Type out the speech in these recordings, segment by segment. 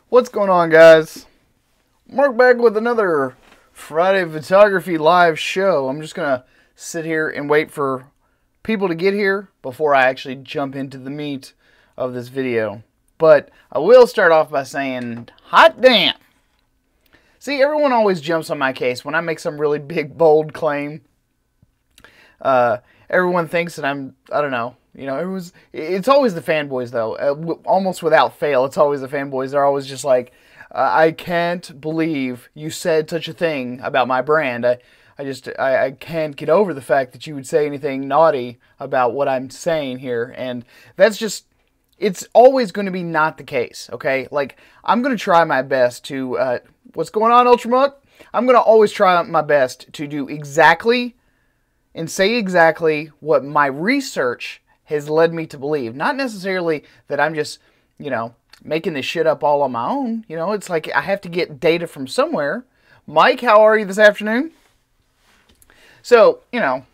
What's going on, guys? Mark back with another Friday photography live show. I'm just gonna sit here and wait for people to get here before I actually jump into the meat of this video. But I will start off by saying, hot damn! See, everyone always jumps on my case when I make some really big, bold claim. Everyone thinks that I don't know. You know, it's always the fanboys, though. Almost without fail, it's always the fanboys. They're always just like, I can't believe you said such a thing about my brand. I can't get over the fact that you would say anything naughty about what I'm saying here. And that's just, it's always going to be not the case, okay? Like, I'm going to try my best to, what's going on, Ultramuck? I'm going to always try my best to do exactly and say exactly what my research has led me to believe. Not necessarily that I'm just, you know, making this shit up all on my own. You know, it's like I have to get data from somewhere. Mike, how are you this afternoon? So, you know,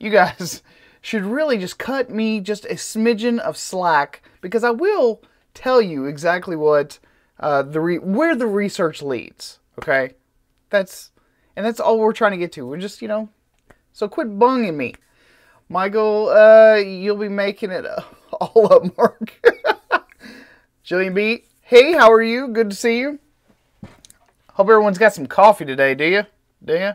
you guys should really just cut me just a smidgen of slack, because I will tell you exactly what where the research leads. Okay, that's all we're trying to get to. We're just, you know, so quit bunging me. Michael, you'll be making it all up, Mark. Jillian B, hey, how are you? Good to see you. Hope everyone's got some coffee today, do you? Do you?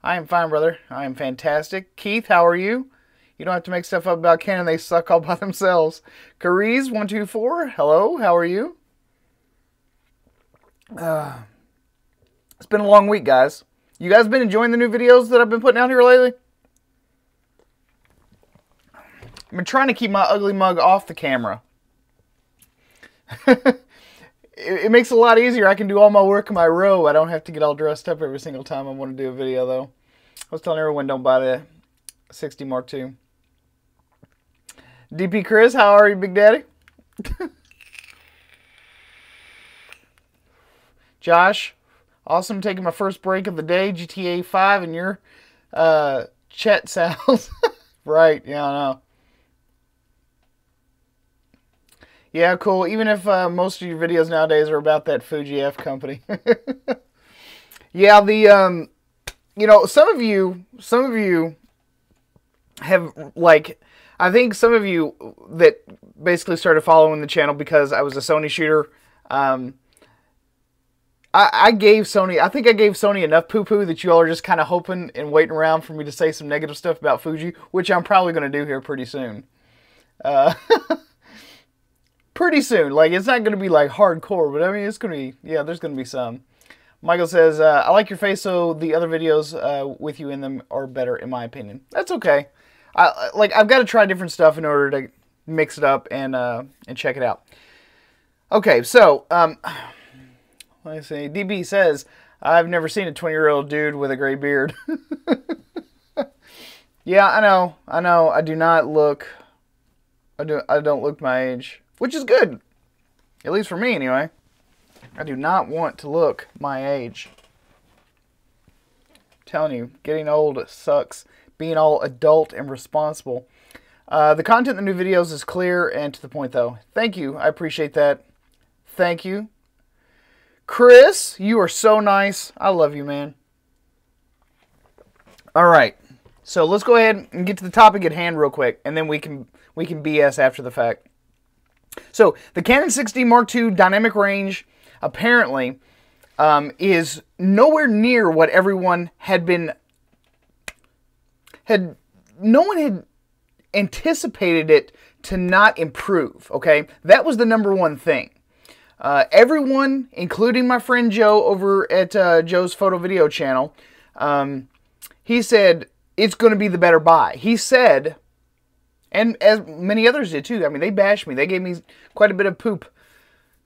I am fine, brother. I am fantastic. Keith, how are you? You don't have to make stuff up about Canon. They suck all by themselves. Cariz124, hello, how are you? It's been a long week, guys. You guys been enjoying the new videos that I've been putting out here lately? I've been trying to keep my ugly mug off the camera. It makes it a lot easier. I can do all my work in my row. I don't have to get all dressed up every single time I want to do a video, though. I was telling everyone, don't buy the 60 Mark II. DP Chris, how are you, Big Daddy? Josh, awesome, taking my first break of the day. GTA 5 and your chat sounds. Right, yeah, I know. Yeah, cool. Even if most of your videos nowadays are about that Fuji F company. Yeah, the you know, some of you have, like, I think some of you that basically started following the channel because I was a Sony shooter. I gave Sony, I think I gave Sony enough poo-poo that you all are just kind of hoping and waiting around for me to say some negative stuff about Fuji, which I'm probably going to do here pretty soon. Pretty soon. Like, it's not going to be like hardcore, but I mean, it's going to be, yeah, there's going to be some. Michael says, I like your face, so the other videos with you in them are better, in my opinion. That's okay. I've got to try different stuff in order to mix it up and check it out. Okay, so, let's see. DB says, I've never seen a 20-year-old dude with a gray beard. Yeah, I know. I do not look, I don't look my age. Which is good. At least for me, anyway. I do not want to look my age. I'm telling you, getting old sucks. Being all adult and responsible. The content in the new videos is clear and to the point, though. Thank you. I appreciate that. Thank you. Chris, you are so nice. I love you, man. All right. So let's go ahead and get to the topic at hand real quick, and then we can BS after the fact. So, the Canon 6D Mark II dynamic range, apparently, is nowhere near what everyone no one had anticipated it to not improve, okay? That was the number one thing. Everyone, including my friend Joe over at Joe's Photo Video channel, he said, it's going to be the better buy. He said, and as many others did too. I mean, they bashed me. They gave me quite a bit of poop.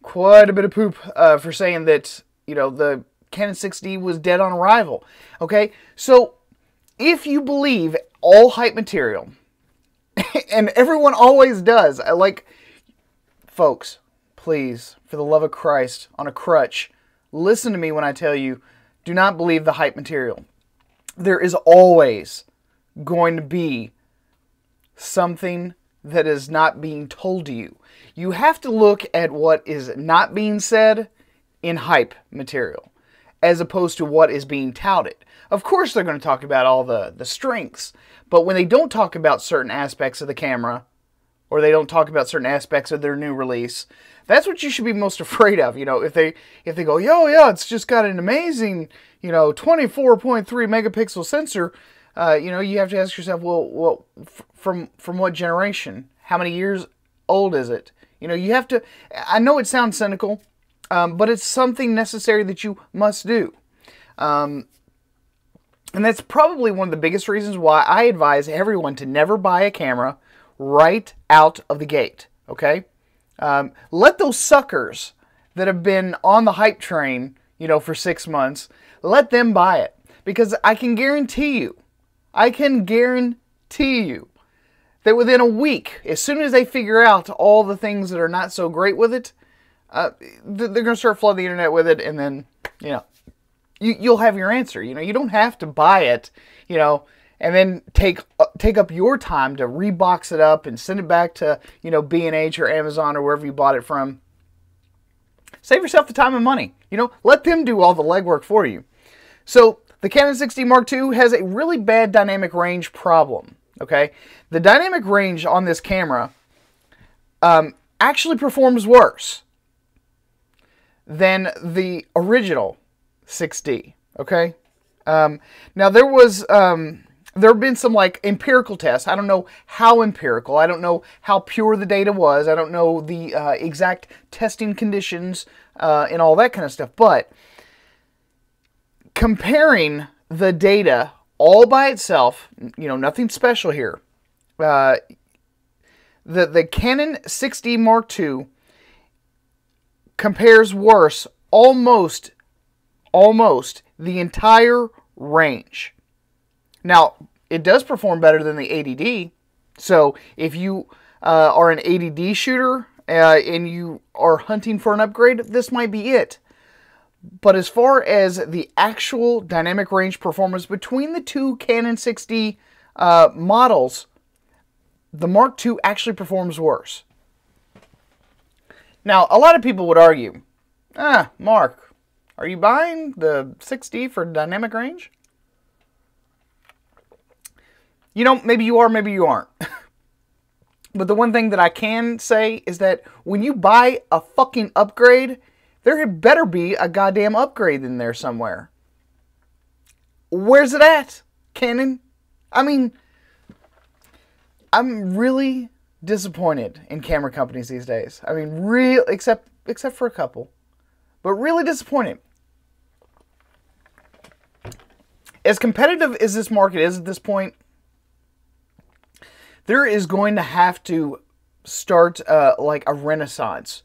For saying that, you know, the Canon 6D was dead on arrival. Okay? So, if you believe all hype material, and everyone always does, folks, please, for the love of Christ, on a crutch, listen to me when I tell you, do not believe the hype material. There is always going to be something that is not being told to you. You have to look at what is not being said in hype material, as opposed to what is being touted. Of course they're going to talk about all the strengths, but when they don't talk about certain aspects of the camera, or they don't talk about certain aspects of their new release, that's what you should be most afraid of. You know, if they go, yo, yeah, it's just got an amazing, 24.3 megapixel sensor, you have to ask yourself, well, from what generation? How many years old is it? You have to, I know it sounds cynical, but it's something necessary that you must do. And that's probably one of the biggest reasons why I advise everyone to never buy a camera right out of the gate, okay? Let those suckers that have been on the hype train, for 6 months, let them buy it. Because I can guarantee you that within a week, as soon as they figure out all the things that are not so great with it, they're going to start flooding the internet with it, and then, you'll have your answer. You don't have to buy it, and then take up your time to rebox it up and send it back to, B&H or Amazon or wherever you bought it from. Save yourself the time and money. Let them do all the legwork for you. So the Canon 6D Mark II has a really bad dynamic range problem, okay? The dynamic range on this camera actually performs worse than the original 6D, okay? Now there have been some empirical tests. I don't know how empirical. I don't know how pure the data was. I don't know the exact testing conditions and all that kind of stuff. But comparing the data all by itself, nothing special here. The Canon 6D Mark II compares worse almost the entire range. Now, it does perform better than the 80D. So if you are an 80D shooter and you are hunting for an upgrade, this might be it. But as far as the actual dynamic range performance between the two Canon 6D models, the Mark II actually performs worse. Now, a lot of people would argue, Mark, are you buying the 6D for dynamic range? Maybe you are, maybe you aren't. But the one thing that I can say is that when you buy a fucking upgrade, there had better be a goddamn upgrade in there somewhere. Where's it at, Canon? I mean, I'm really disappointed in camera companies these days. I mean, except for a couple. But really disappointed. As competitive as this market is at this point, there is going to have to start like a renaissance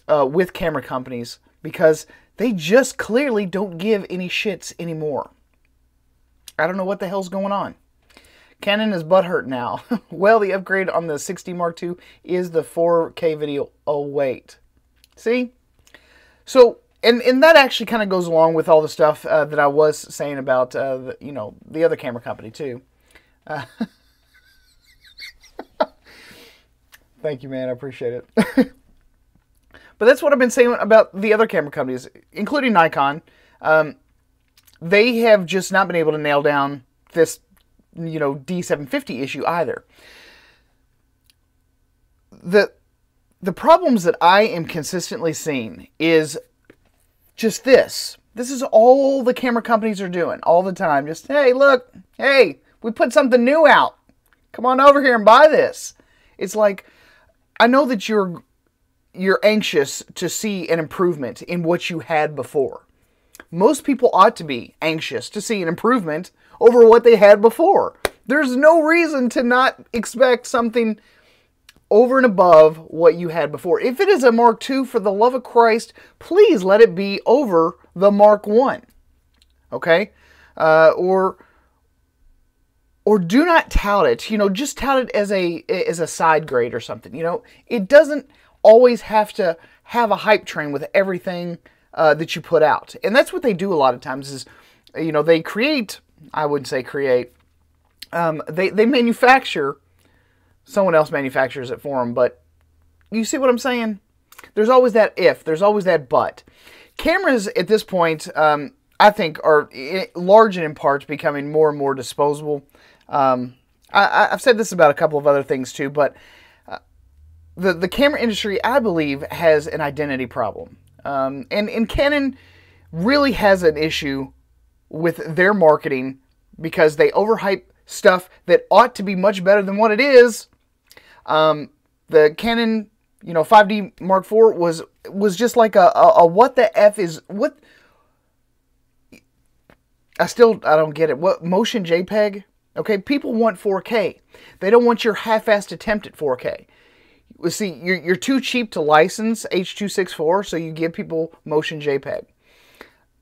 with camera companies, because they just clearly don't give any shits anymore. I don't know what the hell's going on. Canon is butthurt now. Well, the upgrade on the 6D Mark II is the 4K video. Oh, wait. See? So, and that actually kind of goes along with all the stuff that I was saying about, the other camera company, too. Thank you, man. I appreciate it. But that's what I've been saying about the other camera companies, including Nikon. They have just not been able to nail down this, D750 issue either. The problems that I am consistently seeing is just this. This is all the camera companies are doing all the time. Just, hey, look, hey, we put something new out. Come on over here and buy this. It's like, I know that you're anxious to see an improvement in what you had before. Most people ought to be anxious to see an improvement over what they had before. There's no reason to not expect something over and above what you had before. If it is a Mark II, for the love of Christ, please let it be over the Mark I. Okay? Or do not tout it. Just tout it as a side grade or something. It doesn't always have to have a hype train with everything that you put out. And that's what they do a lot of times is, they create, I wouldn't say create, they manufacture someone else manufactures it for them. But you see what I'm saying? There's always that if. There's always that but. Cameras at this point, I think, are large and in part becoming more and more disposable. I've said this about a couple of other things too, but the camera industry, I believe, has an identity problem. And Canon really has an issue with their marketing because they overhype stuff that ought to be much better than what it is. The Canon, 5D Mark IV was just like a what the F is, what? I don't get it. What, motion JPEG? Okay, people want 4K. They don't want your half-assed attempt at 4K. See, you're too cheap to license H.264, so you give people motion JPEG.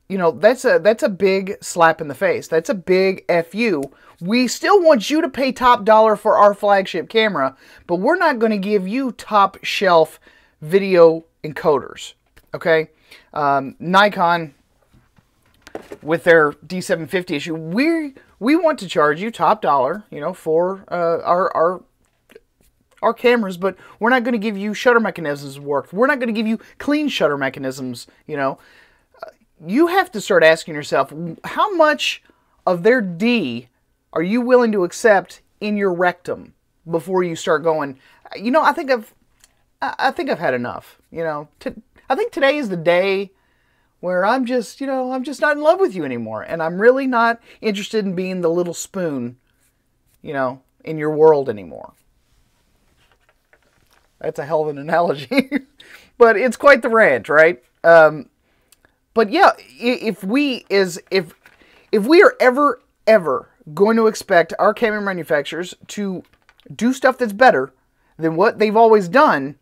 That's a big slap in the face. That's a big FU. We still want you to pay top dollar for our flagship camera, but we're not going to give you top shelf video encoders. Okay? Nikon, with their D750 issue, we want to charge you top dollar, for our cameras, but we're not going to give you shutter mechanisms work. We're not going to give you clean shutter mechanisms, You have to start asking yourself, how much of their D are you willing to accept in your rectum before you start going, I think I've had enough. I think today is the day where I'm just not in love with you anymore, and I'm really not interested in being the little spoon, in your world anymore. That's a hell of an analogy, but it's quite the rant, right? But yeah, if we are ever going to expect our camera manufacturers to do stuff that's better than what they've always done,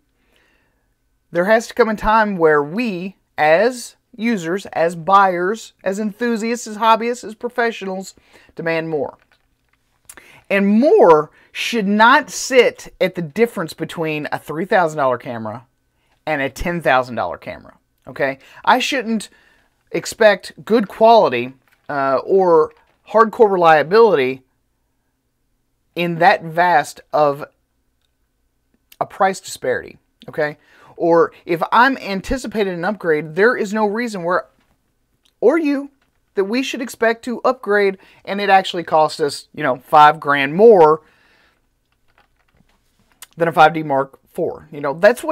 there has to come a time where we, as users, as buyers, as enthusiasts, as hobbyists, as professionals, demand more. And more should not sit at the difference between a $3,000 camera and a $10,000 camera. Okay? I shouldn't expect good quality or hardcore reliability in that vast of a price disparity. Okay? Or if I'm anticipating an upgrade, there is no reason that we should expect to upgrade and it actually costs us, $5,000 more than a 5D Mark IV. That's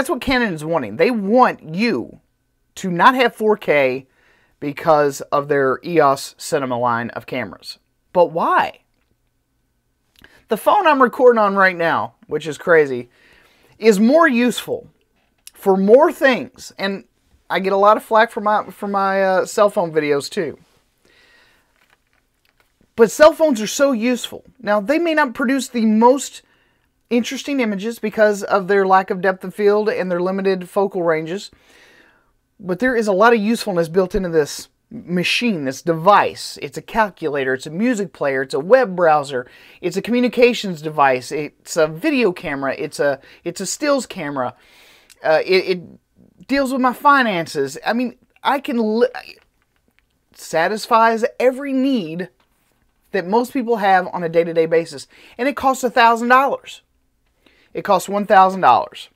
what Canon is wanting. They want you to not have 4K because of their EOS Cinema line of cameras. But why? The phone I'm recording on right now, which is crazy, is more useful for more things, and I get a lot of flack for my cell phone videos too. But cell phones are so useful. Now, they may not produce the most interesting images because of their lack of depth of field and their limited focal ranges, but there is a lot of usefulness built into this machine, this device. It's a calculator, it's a music player, it's a web browser, it's a communications device, it's a video camera, it's a stills camera. It deals with my finances. I mean, satisfies every need that most people have on a day-to-day basis. And it costs $1,000. It costs $1,000.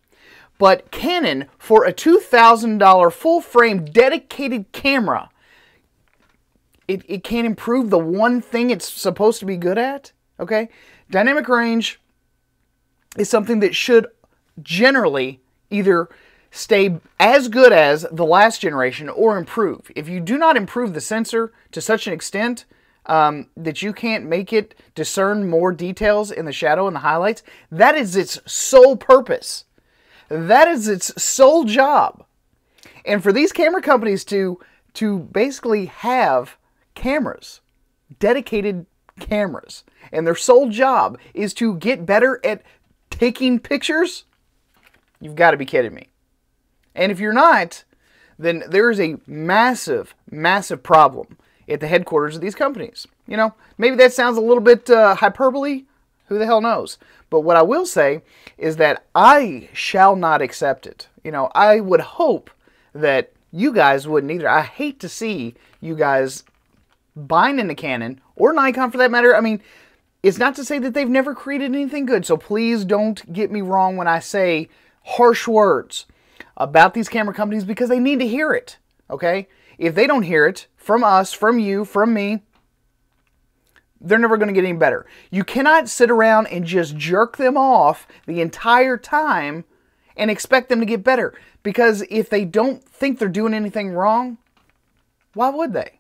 But Canon, for a $2,000 full-frame dedicated camera, it can't improve the one thing it's supposed to be good at. Okay? Dynamic range is something that should generally either stay as good as the last generation or improve. If you do not improve the sensor to such an extent that you can't make it discern more details in the shadow and the highlights, that is its sole purpose. That is its sole job. And for these camera companies to basically have cameras, dedicated cameras, and their sole job is to get better at taking pictures, you've got to be kidding me. And if you're not, then there is a massive, massive problem at the headquarters of these companies. Maybe that sounds a little bit hyperbole. Who the hell knows? But what I will say is that I shall not accept it. I would hope that you guys wouldn't either. I hate to see you guys buying into Canon, or Nikon for that matter. I mean, It's not to say that they've never created anything good, so please don't get me wrong when I say harsh words about these camera companies, because they need to hear it, okay? If they don't hear it from us, from you, from me, they're never going to get any better. You cannot sit around and just jerk them off the entire time and expect them to get better, because if they don't think they're doing anything wrong, why would they?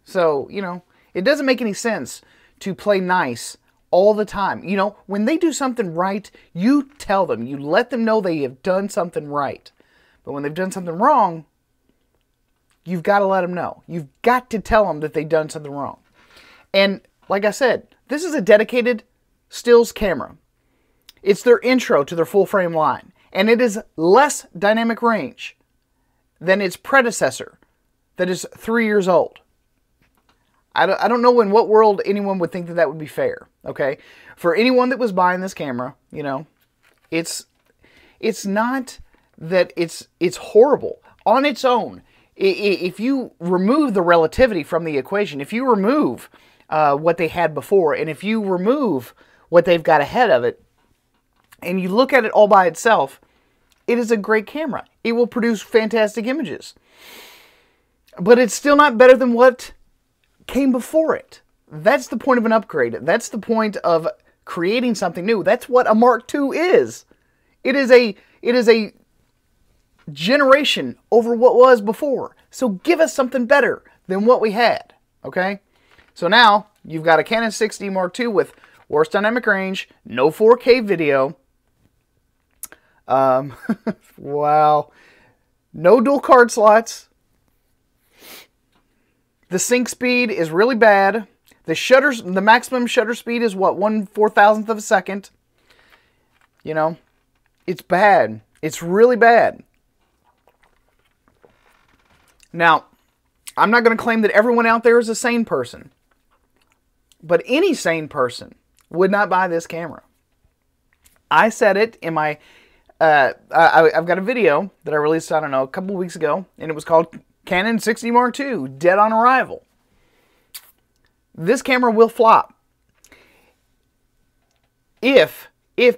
So, you know, it doesn't make any sense to play nice all the time. You know, when they do something right, you tell them, you let them know they have done something right. But when they've done something wrong, you've got to let them know. You've got to tell them that they've done something wrong. And like I said, this is a dedicated stills camera. It's their intro to their full frame line. And it is less dynamic range than its predecessor that is 3 years old. I don't know in what world anyone would think that that would be fair, okay? For anyone that was buying this camera, you know, it's not that it's horrible on its own. If you remove the relativity from the equation, if you remove what they had before, and if you remove what they've got ahead of it, and you look at it all by itself, it is a great camera. It will produce fantastic images. But it's still not better than what came before it. That's the point of an upgrade. That's the point of creating something new. That's what a Mark II is. It is a generation over what was before. So give us something better than what we had. Okay? So now you've got a Canon 6D Mark II with worse dynamic range, no 4K video. Wow. No dual card slots. The sync speed is really bad. The maximum shutter speed is what, 1/4000th of a second. You know, it's bad. It's really bad. Now, I'm not going to claim that everyone out there is a sane person, but any sane person would not buy this camera. I said it in my, I've got a video that I released, I don't know, a couple of weeks ago, and it was called Canon 6D Mark II, Dead on Arrival. This camera will flop. If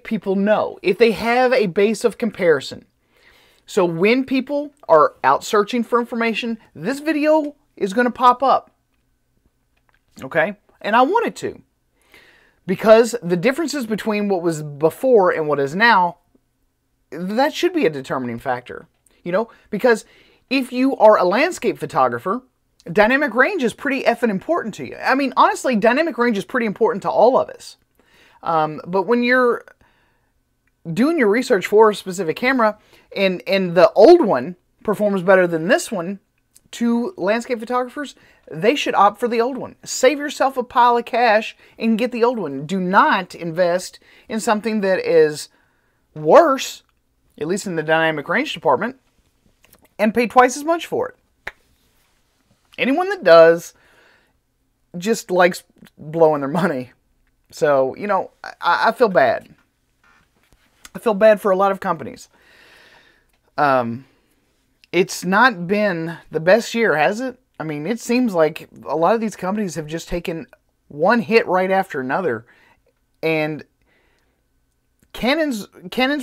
people know, if they have a base of comparison. So when people are out searching for information, this video is going to pop up. Okay? And I want it to. Because the differences between what was before and what is now, that should be a determining factor. You know? Because if you are a landscape photographer, dynamic range is pretty effing important to you. I mean, honestly, dynamic range is pretty important to all of us. But when you're doing your research for a specific camera, and the old one performs better than this one, to landscape photographers, they should opt for the old one. Save yourself a pile of cash and get the old one. Do not invest in something that is worse, at least in the dynamic range department, and pay twice as much for it. Anyone that does just likes blowing their money. So, you know, I feel bad. I feel bad for a lot of companies. It's not been the best year, has it? I mean, it seems like a lot of these companies have just taken one hit right after another. And Canon's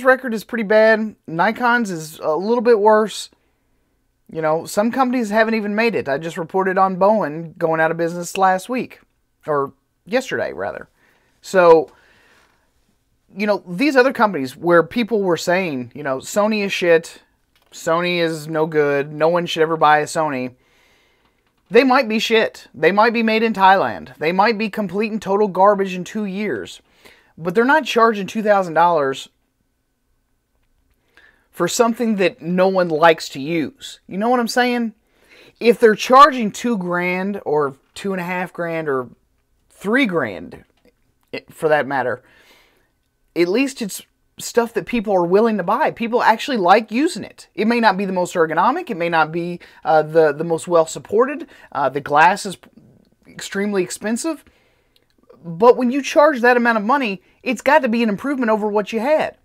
record is pretty bad. Nikon's is a little bit worse. You know, some companies haven't even made it. I just reported on Bowen going out of business last week. Or yesterday, rather. So, you know, these other companies where people were saying, you know, Sony is shit, Sony is no good, no one should ever buy a Sony. They might be shit. They might be made in Thailand. They might be complete and total garbage in 2 years. But they're not charging $2,000 for something that no one likes to use. You know what I'm saying? If they're charging $2,000 or $2,500 or $3,000, for that matter, at least it's stuff that people are willing to buy. People actually like using it. It may not be the most ergonomic. It may not be the most well supported. The glass is extremely expensive. But when you charge that amount of money, it's got to be an improvement over what you had.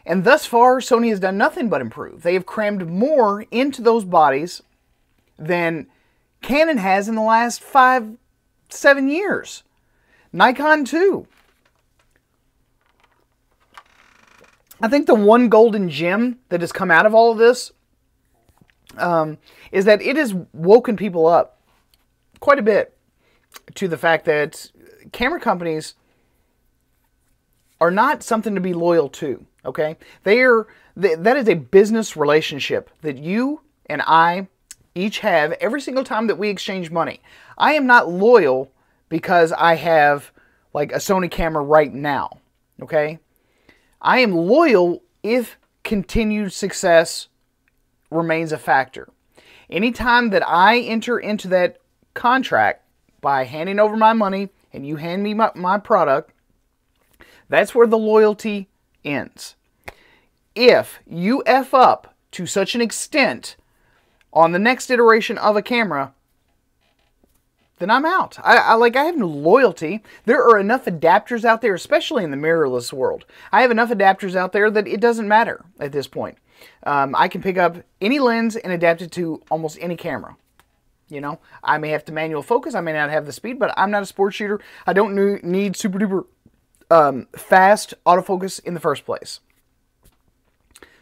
And thus far, Sony has done nothing but improve. They have crammed more into those bodies than Canon has in the last 5-7 years. Nikon too. I think the one golden gem that has come out of all of this is that it has woken people up quite a bit to the fact that camera companies are not something to be loyal to, okay? That is a business relationship that you and I each have every single time that we exchange money. I am not loyal because I have like a Sony camera right now, okay? I am loyal if continued success remains a factor. Anytime that I enter into that contract by handing over my money and you hand me my product, that's where the loyalty ends. If you F up to such an extent on the next iteration of a camera, then I'm out. I have no loyalty. There are enough adapters out there, especially in the mirrorless world. I have enough adapters out there that it doesn't matter at this point. I can pick up any lens and adapt it to almost any camera. You know, I may have to manual focus. I may not have the speed, but I'm not a sports shooter. I don't need super duper fast autofocus in the first place.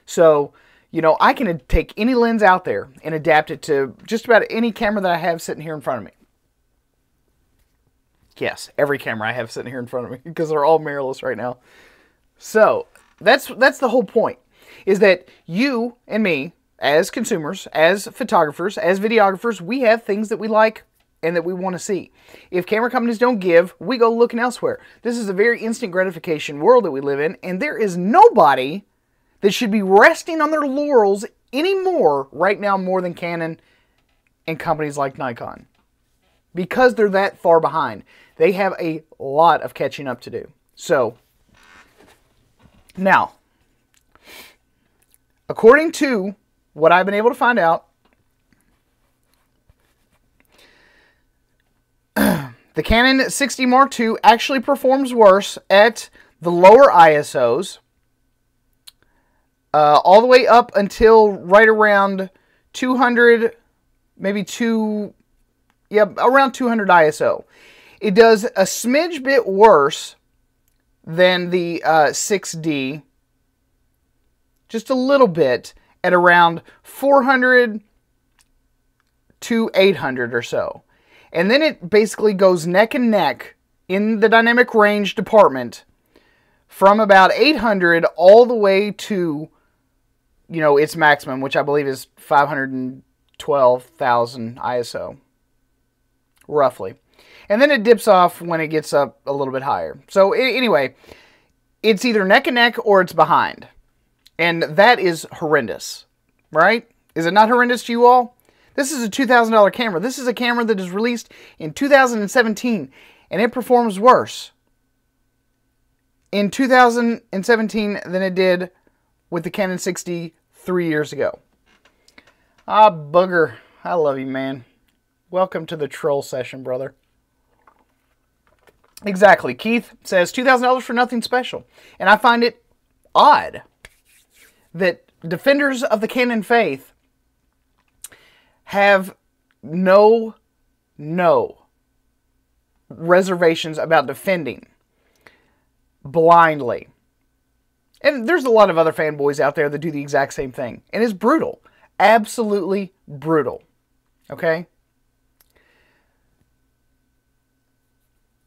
So, you know, I can take any lens out there and adapt it to just about any camera that I have sitting here in front of me. Yes, every camera I have sitting here in front of me because they're all mirrorless right now. So, that's the whole point, is that you and me, as consumers, as photographers, as videographers, we have things that we like and that we want to see. If camera companies don't give, we go looking elsewhere. This is a very instant gratification world that we live in, and there is nobody that should be resting on their laurels anymore right now more than Canon and companies like Nikon. Because they're that far behind. They have a lot of catching up to do. So, now, according to what I've been able to find out, the Canon 6D Mark II actually performs worse at the lower ISOs, all the way up until right around 200, maybe around 200 ISO. It does a smidge bit worse than the 6D, just a little bit, at around 400 to 800 or so. And then it basically goes neck and neck in the dynamic range department from about 800 all the way to, you know, its maximum, which I believe is 512,000 ISO, roughly. And then it dips off when it gets up a little bit higher. So anyway, it's either neck and neck or it's behind. And that is horrendous, right? Is it not horrendous to you all? This is a $2,000 camera. This is a camera that is released in 2017, and it performs worse in 2017 than it did with the Canon 6D 3 years ago. Ah, booger. I love you, man. Welcome to the troll session, brother. Exactly. Keith says $2,000 for nothing special. And I find it odd that defenders of the Canon faith have no reservations about defending blindly. And there's a lot of other fanboys out there that do the exact same thing. And it's brutal. Absolutely brutal. Okay?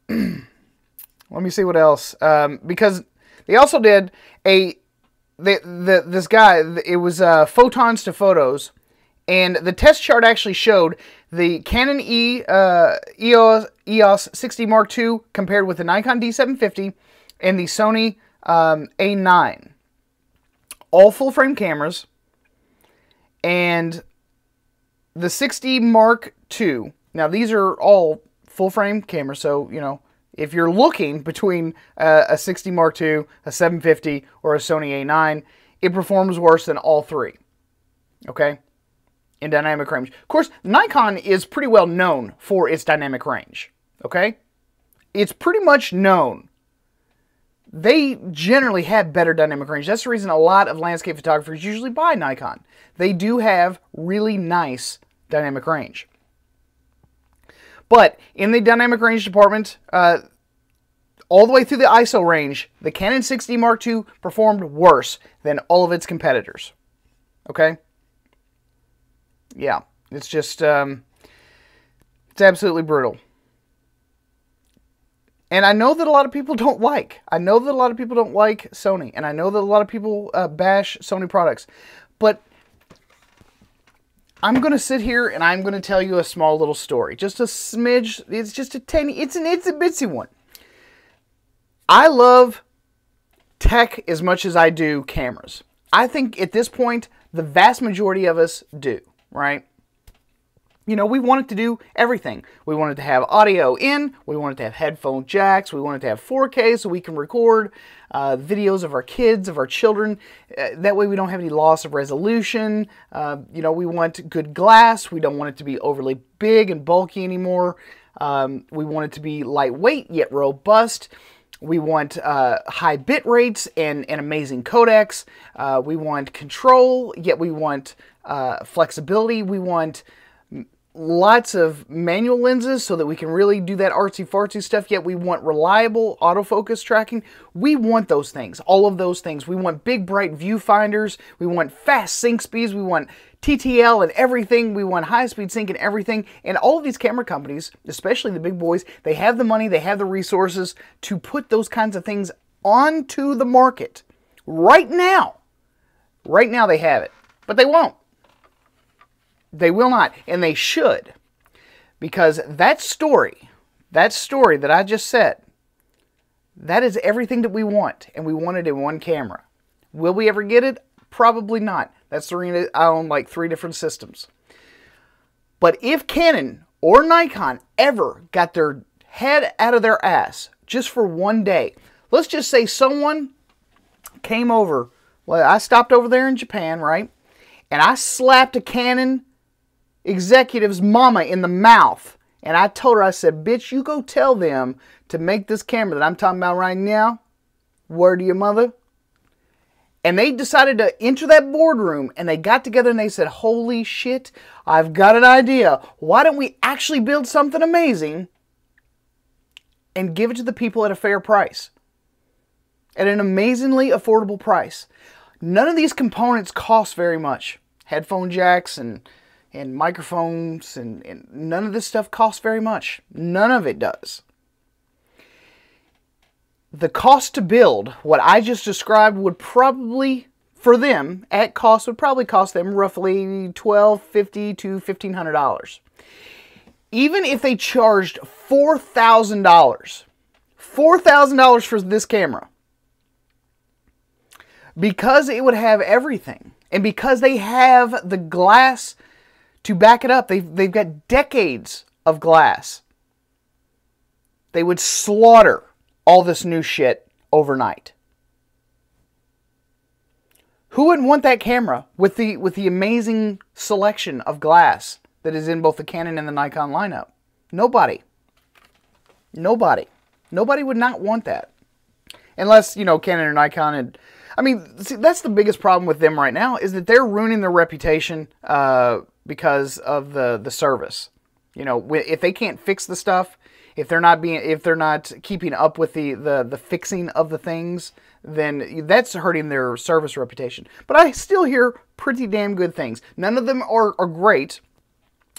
Let me see what else. Because they also did this guy, it was photons to photos, and the test chart actually showed the Canon EOS 6D Mark II compared with the Nikon D750 and the Sony A9. All full frame cameras, and the 6D Mark II. Now these are all full frame cameras, so you know, if you're looking between a 6D Mark II, a 750, or a Sony A9, it performs worse than all three. Okay? In dynamic range. Of course, Nikon is pretty well known for its dynamic range. Okay? It's pretty much known. They generally have better dynamic range. That's the reason a lot of landscape photographers usually buy Nikon. They do have really nice dynamic range. But in the dynamic range department, all the way through the ISO range, the Canon 6D Mark II performed worse than all of its competitors. Okay? Yeah, it's just, it's absolutely brutal. And I know that a lot of people don't like. I know that a lot of people don't like Sony. And I know that a lot of people bash Sony products. But I'm going to sit here and I'm going to tell you a small little story. Just a smidge. It's just a tiny, it's a bitsy one. I love tech as much as I do cameras. I think at this point, the vast majority of us do, right? You know, we wanted to do everything. We wanted to have audio in, we wanted to have headphone jacks, we wanted to have 4K so we can record videos of our kids, of our children. That way we don't have any loss of resolution. You know, we want good glass. We don't want it to be overly big and bulky anymore. We want it to be lightweight yet robust. We want high bit rates and amazing codecs. We want control, yet we want flexibility. We want lots of manual lenses so that we can really do that artsy-fartsy stuff, yet we want reliable autofocus tracking. We want those things, all of those things. We want big, bright viewfinders. We want fast sync speeds. We want TTL and everything. We want high-speed sync and everything. And all of these camera companies, especially the big boys, they have the money, they have the resources to put those kinds of things onto the market. Right now they have it, but they won't. They will not, and they should, because that story that I just said, that is everything that we want, and we want it in one camera. Will we ever get it? Probably not. That's the reason I own like 3 different systems. But if Canon or Nikon ever got their head out of their ass just for one day, let's just say someone came over, well, I stopped over there in Japan, right? And I slapped a Canon executive's mama in the mouth. And I told her, I said, bitch, you go tell them to make this camera that I'm talking about right now. Word to your mother. And they decided to enter that boardroom and they got together and they said, holy shit, I've got an idea. Why don't we actually build something amazing and give it to the people at a fair price? At an amazingly affordable price. None of these components cost very much. Headphone jacks and microphones and none of this stuff costs very much. None of it does. The cost to build what I just described would probably, for them, at cost, would probably cost them roughly $1,250 to $1,500. Even if they charged $4,000 for this camera, because it would have everything, and because they have the glass to back it up, they've got decades of glass, they would slaughter all this new shit overnight. Who wouldn't want that camera with the amazing selection of glass that is in both the Canon and the Nikon lineup? Nobody. Nobody. Nobody would not want that. Unless, you know, Canon or Nikon had... I mean, see, that's the biggest problem with them right now, is that they're ruining their reputation because of the service. You know, if they can't fix the stuff, if they're not keeping up with the fixing of the things, then that's hurting their service reputation. But I still hear pretty damn good things. None of them are great.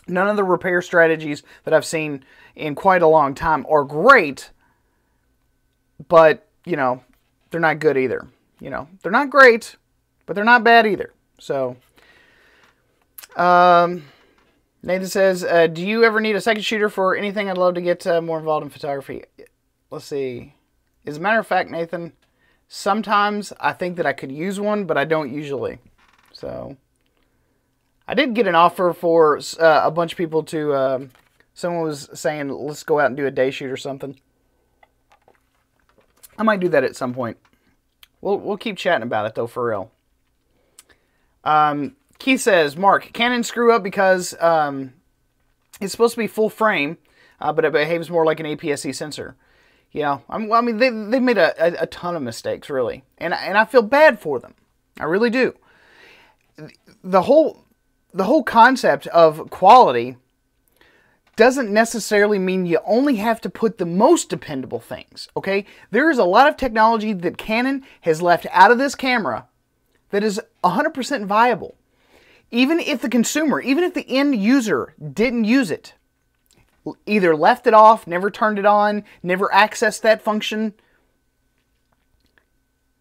None of the repair strategies that I've seen in quite a long time are great, but, you know, they're not good either. You know, they're not great, but they're not bad either. So, Nathan says, do you ever need a second shooter for anything? I'd love to get more involved in photography. Let's see. As a matter of fact, Nathan, sometimes I think that I could use one, but I don't usually. So, I did get an offer for a bunch of people to, someone was saying, let's go out and do a day shoot or something. I might do that at some point. We'll keep chatting about it, though, for real. Keith says, Mark, Canon screw up because it's supposed to be full frame, but it behaves more like an APS-C sensor. Yeah, I mean, they've made a ton of mistakes, really. And I feel bad for them. I really do. The whole concept of quality doesn't necessarily mean you only have to put the most dependable things, okay? There is a lot of technology that Canon has left out of this camera that is 100% viable. Even if the consumer, even if the end user didn't use it, either left it off, never turned it on, never accessed that function,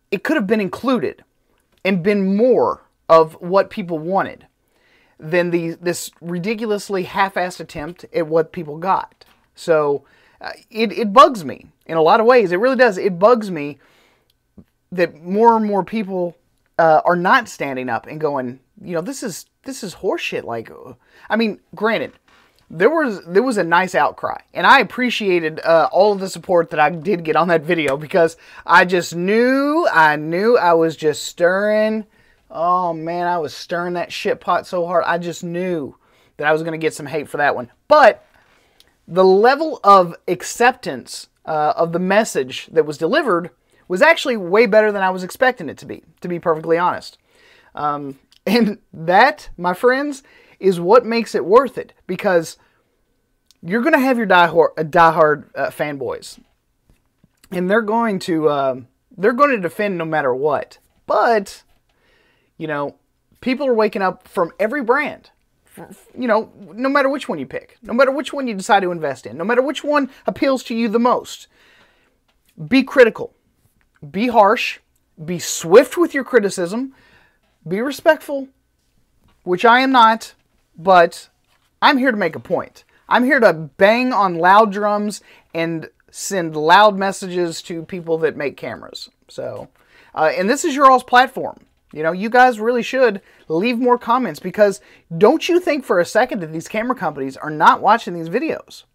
it could have been included and been more of what people wanted than this ridiculously half-assed attempt at what people got. So it bugs me in a lot of ways. It really does. It bugs me that more and more people are not standing up and going, you know, this is horseshit. Like, I mean, granted, there was a nice outcry, and I appreciated all of the support that I did get on that video, because I just knew I was just stirring. Oh man, I was stirring that shit pot so hard. I just knew that I was going to get some hate for that one. But the level of acceptance of the message that was delivered was actually way better than I was expecting it to be perfectly honest. And that, my friends, is what makes it worth it, because you're going to have your diehard fanboys, and they're going to defend no matter what. But you know, people are waking up from every brand. You know, no matter which one you pick, no matter which one you decide to invest in, no matter which one appeals to you the most, be critical, be harsh, be swift with your criticism, be respectful, which I am not, but I'm here to make a point. I'm here to bang on loud drums and send loud messages to people that make cameras. So, and this is your all's platform. You know, you guys really should leave more comments, because don't you think for a second that these camera companies are not watching these videos.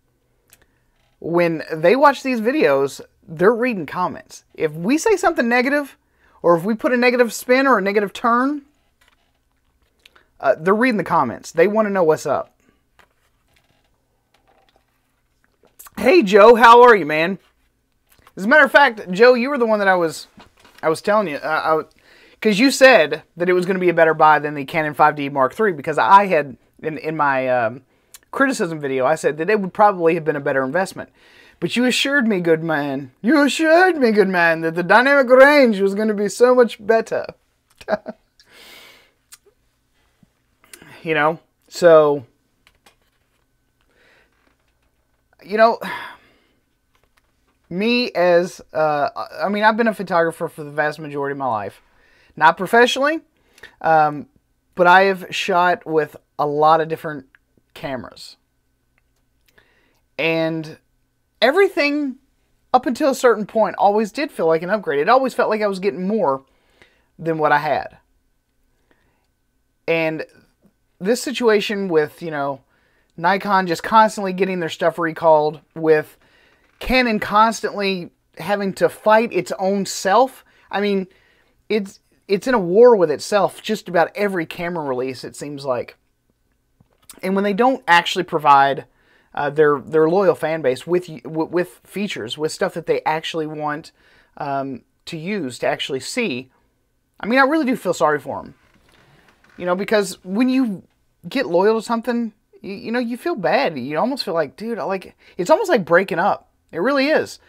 When they watch these videos, they're reading comments. If we say something negative, or if we put a negative spin or a negative turn, they're reading the comments. They want to know what's up. Hey Joe, how are you, man? As a matter of fact, Joe, you were the one that I was telling you, because you said that it was going to be a better buy than the Canon 5D Mark III, because I had, in my criticism video, I said that it would probably have been a better investment. But you assured me, good man, that the dynamic range was going to be so much better. You know, so, you know, me as, I mean, I've been a photographer for the vast majority of my life. Not professionally, but I have shot with a lot of different cameras. And everything up until a certain point always did feel like an upgrade. It always felt like I was getting more than what I had. And this situation with, you know, Nikon just constantly getting their stuff recalled, with Canon constantly having to fight its own self. I mean, it's in a war with itself just about every camera release, it seems like. And when they don't actually provide their loyal fan base with features, with stuff that they actually want to use, to actually see, I mean, I really do feel sorry for them. You know, because when you get loyal to something, you know, you feel bad. You almost feel like, dude, it's almost like breaking up. It really is.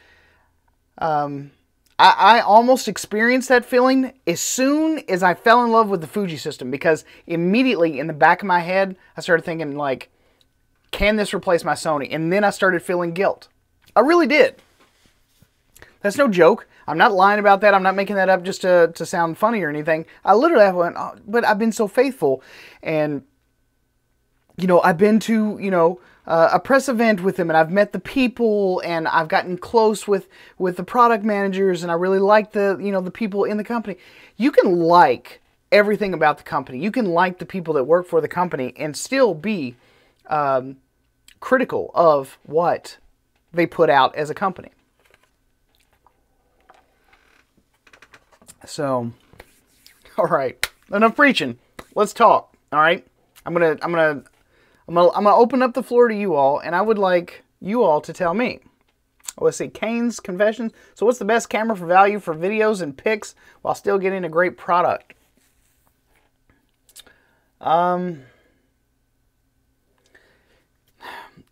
I almost experienced that feeling as soon as I fell in love with the Fuji system, because immediately in the back of my head, I started thinking, like, can this replace my Sony? And then I started feeling guilt. I really did. That's no joke. I'm not lying about that. I'm not making that up just to sound funny or anything. I literally went, oh, but I've been so faithful. And, you know, I've been to, you know, a press event with them, and I've met the people, and I've gotten close with the product managers, and I really like the, you know, the people in the company. You can like everything about the company. You can like the people that work for the company and still be critical of what they put out as a company. So, all right, enough preaching. Let's talk. All right, I'm gonna open up the floor to you all, and I would like you all to tell me. Let's see, Kane's Confessions. So what's the best camera for value for videos and pics while still getting a great product?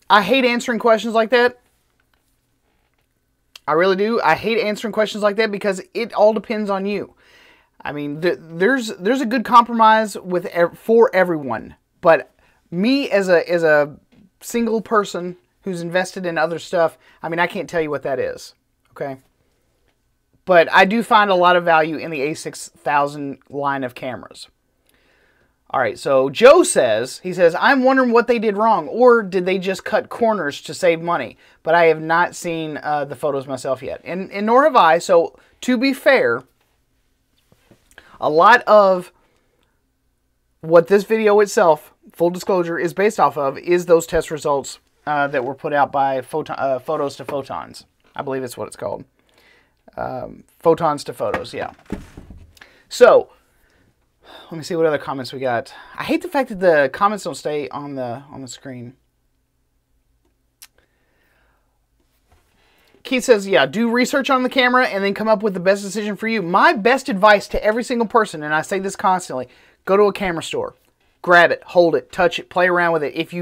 I hate answering questions like that. I really do. I hate answering questions like that because it all depends on you. I mean, there's a good compromise for everyone. But me as a single person who's invested in other stuff, I mean, I can't tell you what that is. Okay? But I do find a lot of value in the A6000 line of cameras. All right, so Joe says, I'm wondering what they did wrong, or did they just cut corners to save money? But I have not seen the photos myself yet, and nor have I. So to be fair, a lot of what this video itself, full disclosure, is based off of is those test results that were put out by Photos to Photons. I believe it's what it's called. Photons to Photos, yeah. So let me see what other comments we got. I hate the fact that the comments don't stay on the screen. Keith says, yeah, do research on the camera and then come up with the best decision for you. My best advice to every single person, and I say this constantly, go to a camera store. Grab it, hold it, touch it, play around with it. If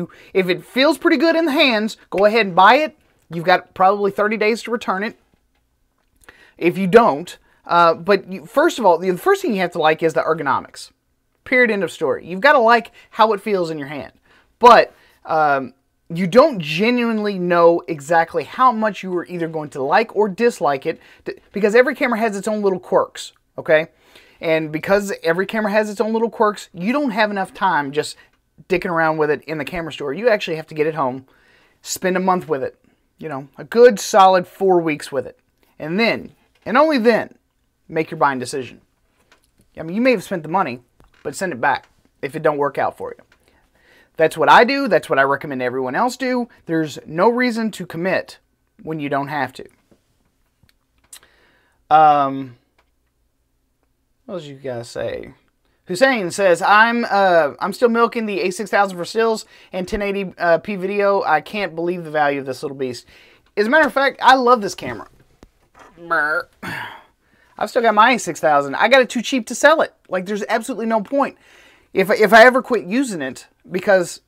it feels pretty good in the hands, go ahead and buy it. You've got probably 30 days to return it. If you don't, first of all, the first thing you have to like is the ergonomics. Period, end of story. You've got to like how it feels in your hand. But you don't genuinely know exactly how much you are either going to like or dislike it, because every camera has its own little quirks, okay? And because every camera has its own little quirks, you don't have enough time just dicking around with it in the camera store. You actually have to get it home, spend a month with it, you know, a good solid 4 weeks with it. And then, and only then, make your buying decision. I mean, you may have spent the money, but send it back if it don't work out for you. That's what I do. That's what I recommend everyone else do. There's no reason to commit when you don't have to. What else you guys say? Hussein says, I'm still milking the A6000 for stills and 1080p video. I can't believe the value of this little beast. As a matter of fact, I love this camera. I've still got my A6000. I got it too cheap to sell it. Like, there's absolutely no point. If I ever quit using it, because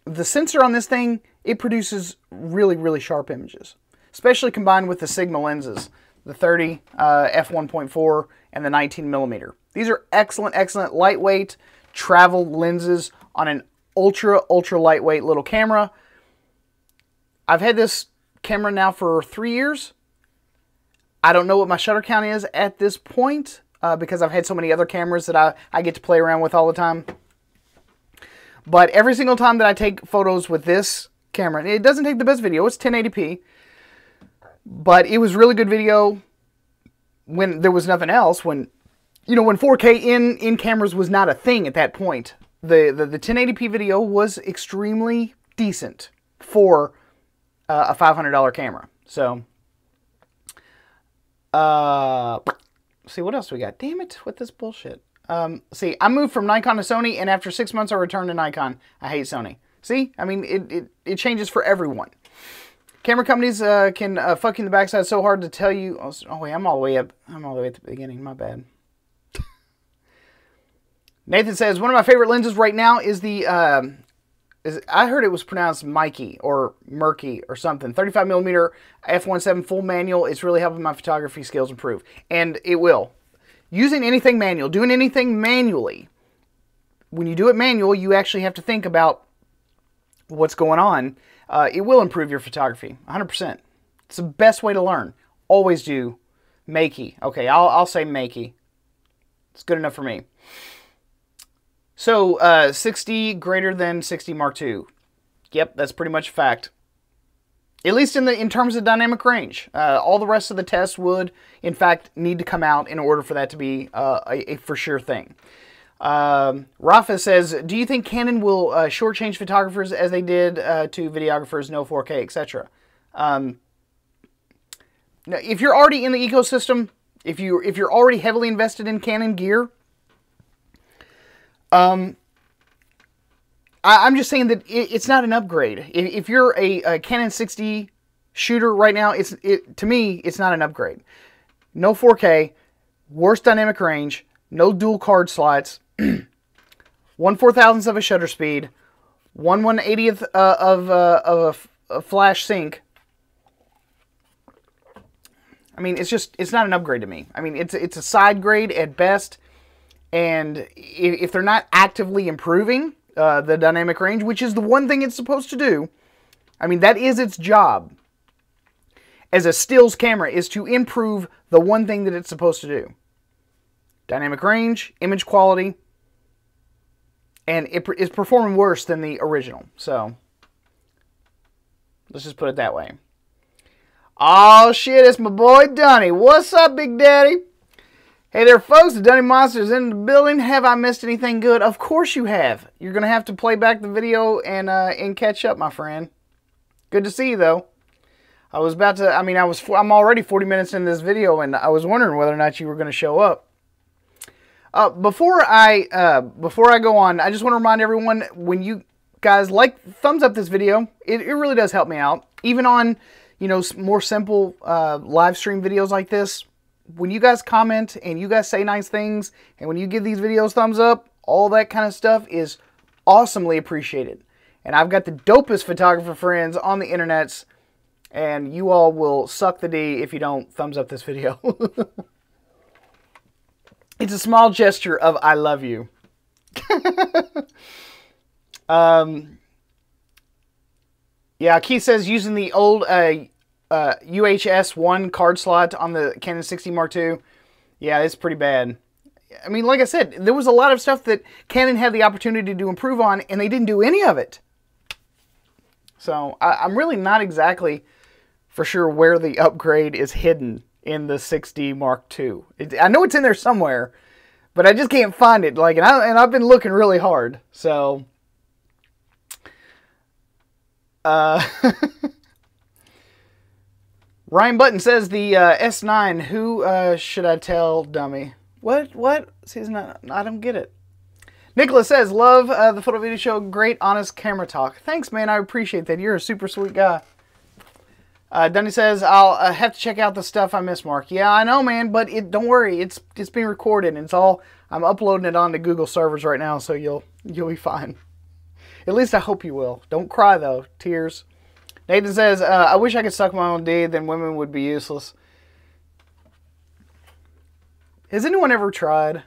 the sensor on this thing, it produces really, really sharp images. Especially combined with the Sigma lenses. The 30 f1.4 and the 19mm. These are excellent, excellent lightweight travel lenses on an ultra, ultra lightweight little camera. I've had this camera now for 3 years. I don't know what my shutter count is at this point because I've had so many other cameras that I get to play around with all the time. But every single time that I take photos with this camera, it doesn't take the best video. It's 1080p. But it was really good video when there was nothing else. When 4K in cameras was not a thing at that point. The 1080p video was extremely decent for a $500 camera. So, see what else we got. Damn it, with this bullshit. See, I moved from Nikon to Sony, and after 6 months I returned to Nikon. I hate Sony. See, I mean, it changes for everyone. Camera companies can fuck you in the backside so hard to tell you. Oh wait, I'm all the way up. I'm all the way at the beginning. My bad. Nathan says, one of my favorite lenses right now is the, I heard it was pronounced Mikey or Murky or something. 35mm f1.7 full manual. It's really helping my photography skills improve. And it will. Using anything manual, doing anything manually. When you do it manual, you actually have to think about what's going on. It will improve your photography, 100%. It's the best way to learn. Always do Makey. Okay, I'll say Makey. It's good enough for me. So, 60 greater than 60 Mark II. Yep, that's pretty much a fact. At least in terms of dynamic range. All the rest of the tests would, in fact, need to come out in order for that to be a for sure thing. Rafa says, do you think Canon will shortchange photographers as they did to videographers, no 4K, etc.? If you're already in the ecosystem, if you're already heavily invested in Canon gear, I'm just saying that it's not an upgrade. If you're a Canon 6D shooter right now, to me, it's not an upgrade. No 4K, worse dynamic range, no dual card slots, 1/4000th of a shutter speed, 1/180th of a flash sync. I mean, it's not an upgrade to me. I mean, it's a side grade at best, and if they're not actively improving the dynamic range, which is the one thing it's supposed to do, I mean, that is its job as a stills camera, is to improve the one thing that it's supposed to do. Dynamic range, image quality, and it is performing worse than the original. So, let's just put it that way. Oh shit, it's my boy Dunny. What's up, Big Daddy? Hey there, folks. The Dunny Monster's in the building. Have I missed anything good? Of course you have. You're going to have to play back the video and catch up, my friend. Good to see you, though. I was about to, I'm already 40 minutes in this video, and I was wondering whether or not you were going to show up. Before I go on, I just want to remind everyone, when you guys thumbs up this video, it really does help me out. Even on, more simple live stream videos like this, when you guys comment and you guys say nice things, and when you give these videos thumbs up, all that kind of stuff is awesomely appreciated. And I've got the dopest photographer friends on the internets, and you all will suck the D if you don't thumbs up this video. It's a small gesture of I love you. Yeah, Keith says using the old UHS-1 card slot on the Canon 60 Mark II. Yeah, it's pretty bad. I mean, like I said, there was a lot of stuff that Canon had the opportunity to improve on, and they didn't do any of it. So, I'm really not exactly for sure where the upgrade is hidden in the 6D Mark II. I know it's in there somewhere, but I just can't find it. And I've been looking really hard. So, Ryan Button says the S9. Who should I tell, dummy? What? I don't get it. Nicholas says, love the Photo Video Show. Great, honest camera talk. Thanks, man. I appreciate that. You're a super sweet guy. Dunny says, I'll have to check out the stuff I missed, Mark. Yeah, I know, man, but don't worry. It's being recorded, and I'm uploading it onto Google servers right now, so you'll be fine. At least I hope you will. Don't cry, though. Tears. Nathan says, I wish I could suck my own D, then women would be useless. Has anyone ever tried?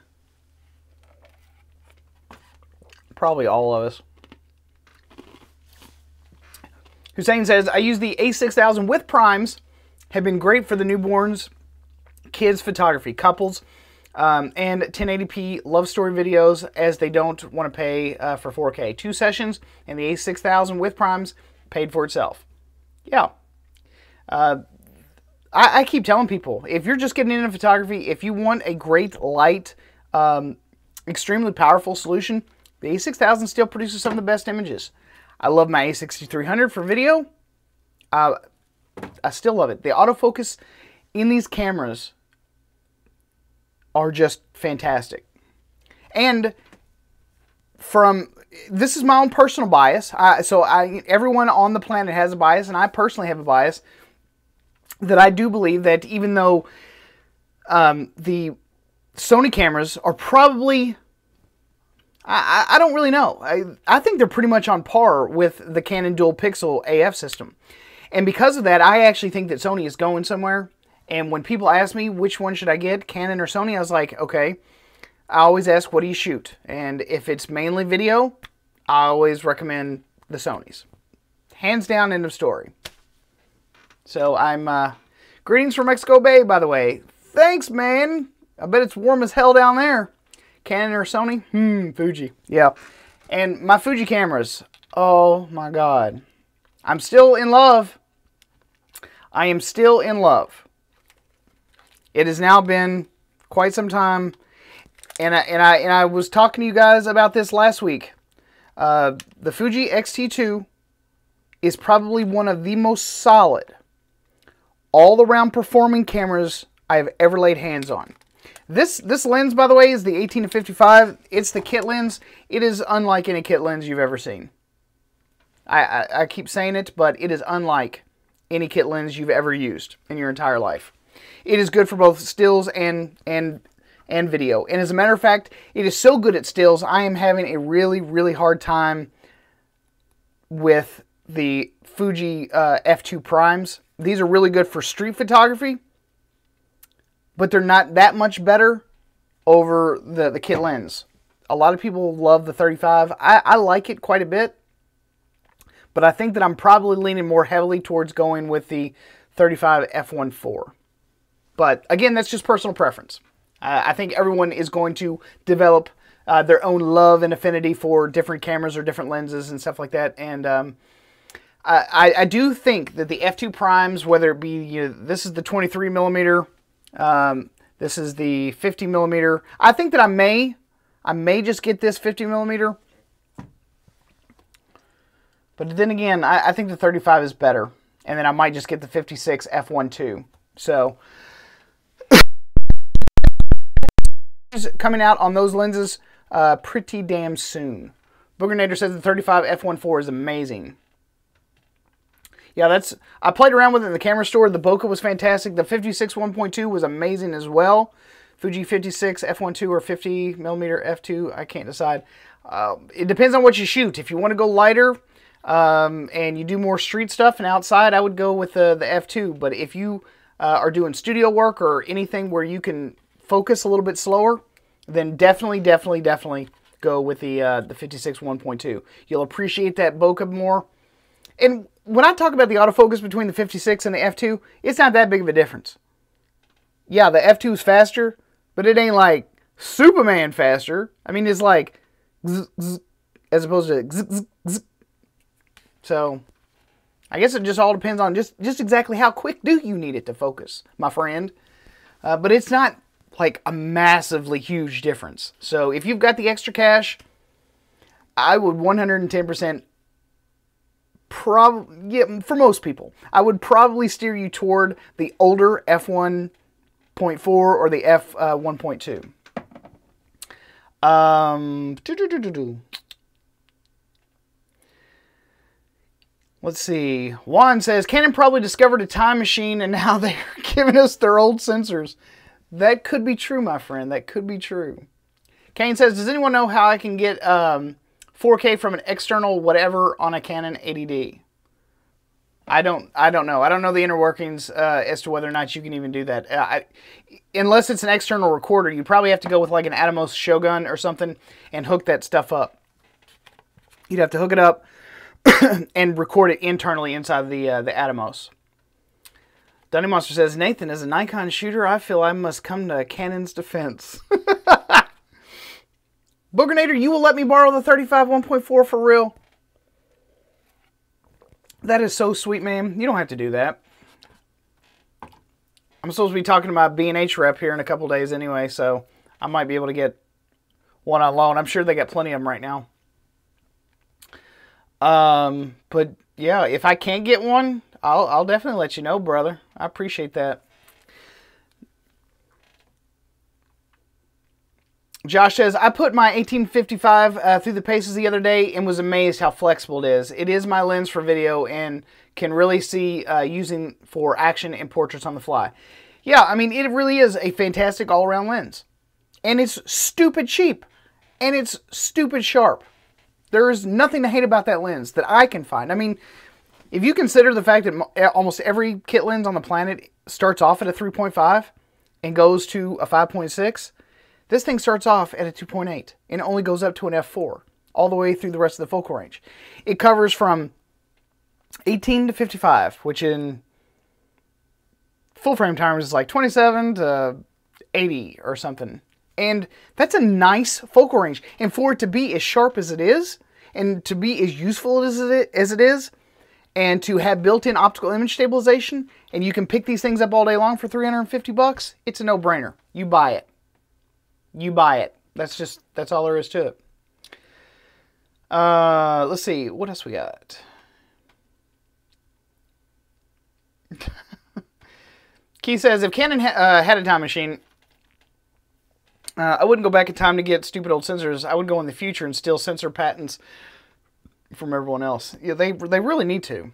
Probably all of us. Hussein says, I use the A6000 with primes. Have been great for the newborns, kids photography, couples, and 1080p love story videos, as they don't want to pay for 4K. 2 sessions, and the A6000 with primes paid for itself. Yeah. I keep telling people, if you're just getting into photography, if you want a great, light, extremely powerful solution, the A6000 still produces some of the best images. I love my A6300 for video. I still love it. The autofocus in these cameras are just fantastic. And this is my own personal bias. Everyone on the planet has a bias, and I personally have a bias that I do believe that even though the Sony cameras are probably, I don't really know. I think they're pretty much on par with the Canon dual pixel AF system. And because of that, I actually think that Sony is going somewhere. And when people ask me which one should I get, Canon or Sony, I was like, okay. I always ask, what do you shoot? And if it's mainly video, I always recommend the Sonys. Hands down, end of story. So I'm, greetings from Mexico Bay, by the way. Thanks, man. I bet it's warm as hell down there. Canon or Sony? Fuji. Yeah. And my Fuji cameras. Oh my God. I'm still in love. I am still in love. It has now been quite some time. And I was talking to you guys about this last week. The Fuji X-T3 is probably one of the most solid, all-around performing cameras I have ever laid hands on. This lens, by the way, is the 18-55. It's the kit lens. It is unlike any kit lens you've ever seen. I keep saying it, but it is unlike any kit lens you've ever used in your entire life. It is good for both stills and video. And as a matter of fact, it is so good at stills, I am having a really, really hard time with the Fuji f2 primes. These are really good for street photography, but they're not that much better over the kit lens. A lot of people love the 35. I like it quite a bit, but I think that I'm probably leaning more heavily towards going with the 35 f1.4. But again, that's just personal preference. I think everyone is going to develop their own love and affinity for different cameras or different lenses and stuff like that. And I do think that the f2 primes, whether it be, this is the 23 millimeter, this is the 50 millimeter. I think that I may just get this 50 millimeter. But then again, I think the 35 is better. And then I might just get the 56 f1.2. So coming out on those lenses pretty damn soon. Boogernator says the 35 f1.4 is amazing. Yeah, I played around with it in the camera store. The bokeh was fantastic. The 56 1.2 was amazing as well. Fuji 56 f1.2 or 50 millimeter f2, I can't decide. It depends on what you shoot. If you want to go lighter and you do more street stuff and outside, I would go with the f2. But if you are doing studio work or anything where you can focus a little bit slower, then definitely go with the 56 1.2. You'll appreciate that bokeh more. And when I talk about the autofocus between the 56 and the f2, it's not that big of a difference. Yeah, the f2 is faster, but it ain't like Superman faster. I mean, it's like zzz, zzz, as opposed to zzz, zzz, zzz. So I guess it just all depends on just exactly how quick do you need it to focus, my friend. But it's not like a massively huge difference. So if you've got the extra cash, I would 110% for most people, I would probably steer you toward the older f1.4 or the f1.2. Let's see. Juan says, Canon probably discovered a time machine and now they're giving us their old sensors. That could be true, my friend. That could be true. Kane says, does anyone know how I can get 4K from an external whatever on a Canon 80D? I don't know. I don't know the inner workings as to whether or not you can even do that. Unless it's an external recorder, you probably have to go with like an Atomos Shogun or something and hook that stuff up. You'd have to hook it up and record it internally inside the Atomos. Dunny Monster says, Nathan, as a Nikon shooter, I feel I must come to Canon's defense. Boogernator, you will let me borrow the 35 1.4 for real? That is so sweet, man. You don't have to do that. I'm supposed to be talking to my B&H rep here in a couple days anyway, so I might be able to get one on loan. I'm sure they got plenty of them right now. But yeah, if I can't get one, I'll definitely let you know, brother. I appreciate that. Josh says, I put my 1855 through the paces the other day and was amazed how flexible it is. It is my lens for video and can really see using for action and portraits on the fly. Yeah, I mean, it really is a fantastic all-around lens. And it's stupid cheap. And it's stupid sharp. There is nothing to hate about that lens that I can find. I mean, if you consider the fact that almost every kit lens on the planet starts off at a 3.5 and goes to a 5.6, this thing starts off at a 2.8 and only goes up to an f4 all the way through the rest of the focal range. It covers from 18 to 55, which in full frame terms is like 27 to 80 or something. And that's a nice focal range. And for it to be as sharp as it is, and to be as useful as it is, and to have built-in optical image stabilization, and you can pick these things up all day long for 350 bucks, it's a no-brainer. You buy it. You buy it. That's all there is to it. Let's see. What else we got? Key says, if Canon had a time machine, I wouldn't go back in time to get stupid old sensors. I would go in the future and steal sensor patents from everyone else. Yeah, they really need to.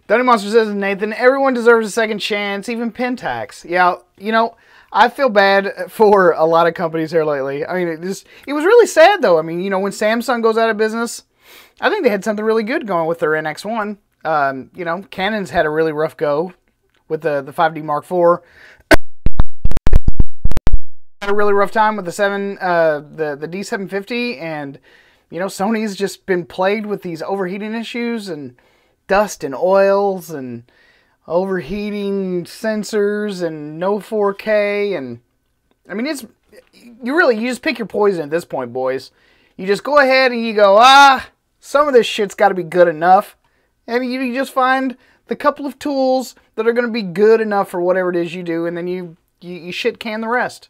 Dunny Monster says, Nathan, everyone deserves a second chance, even Pentax. Yeah, you know, I feel bad for a lot of companies here lately. I mean, it was really sad though. I mean, you know, when Samsung goes out of business, I think they had something really good going with their NX1. You know, Canon's had a really rough go with the 5D Mark IV. Had a really rough time with the the D750, and you know, Sony's just been plagued with these overheating issues and dust and oils and overheating sensors and no 4K, and I mean, you just pick your poison at this point, boys. You just go ahead and you go, some of this shit's got to be good enough, and you just find the couple of tools that are going to be good enough for whatever it is you do, and then you shit can the rest.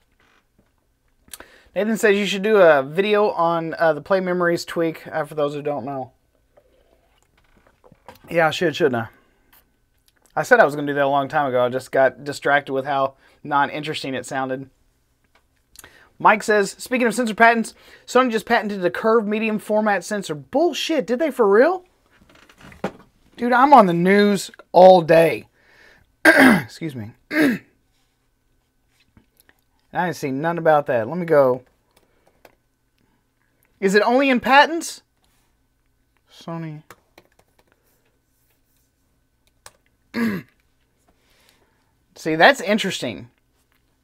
Nathan says you should do a video on the Play Memories tweak, for those who don't know. Yeah, I should, shouldn't I? I said I was going to do that a long time ago. I just got distracted with how non-interesting it sounded. Mike says, speaking of sensor patents, Sony just patented a curved medium format sensor. Bullshit, did they for real? Dude, I'm on the news all day. Excuse me. I didn't see nothing about that. Let me go. Is it only in patents? Sony. See, that's interesting.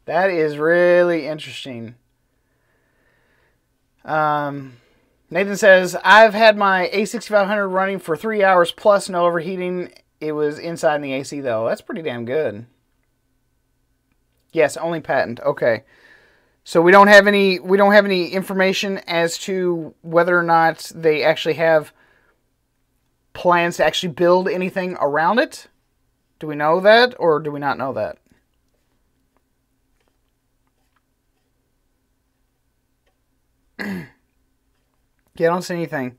That is really interesting. Nathan says, I've had my A6500 running for 3 hours plus no overheating. It was inside in the AC though. That's pretty damn good. Yes, only patent. Okay. So we don't have any information as to whether or not they actually have plans to actually build anything around it. Do we know that, or do we not know that? Yeah, I don't see anything.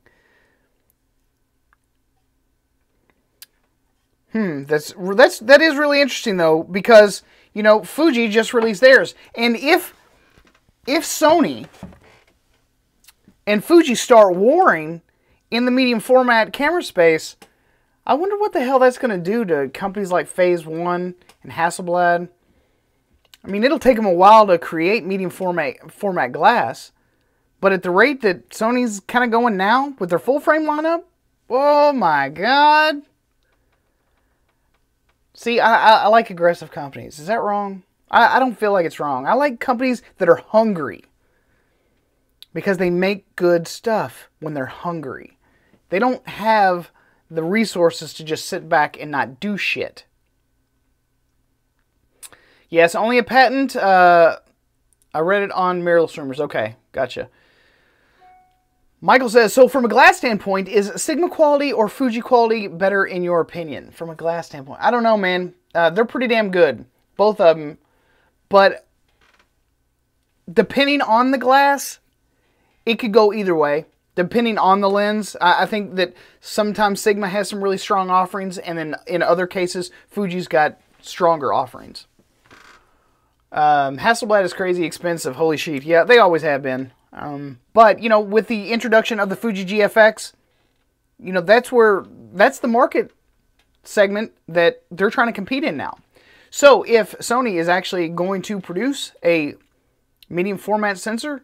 That is really interesting though, because you know, Fuji just released theirs. And if Sony and Fuji start warring in the medium format camera space, I wonder what the hell that's going to do to companies like Phase One and Hasselblad. I mean, it'll take them a while to create medium format glass, but at the rate that Sony's kind of going now with their full frame lineup, oh my God. See, I like aggressive companies. Is that wrong? I don't feel like it's wrong. I like companies that are hungry because they make good stuff when they're hungry. They don't have the resources to just sit back and not do shit. Yes, only a patent. I read it on Mirrorless Rumors. Okay, gotcha. Michael says, so from a glass standpoint, is Sigma quality or Fuji quality better in your opinion? From a glass standpoint, I don't know, man. They're pretty damn good, both of them. But depending on the glass, it could go either way. Depending on the lens, I think that sometimes Sigma has some really strong offerings, and then in other cases, Fuji's got stronger offerings. Hasselblad is crazy expensive. Holy shit. Yeah, they always have been. But, you know, with the introduction of the Fuji GFX, you know, that's the market segment that they're trying to compete in now. So if Sony is actually going to produce a medium format sensor,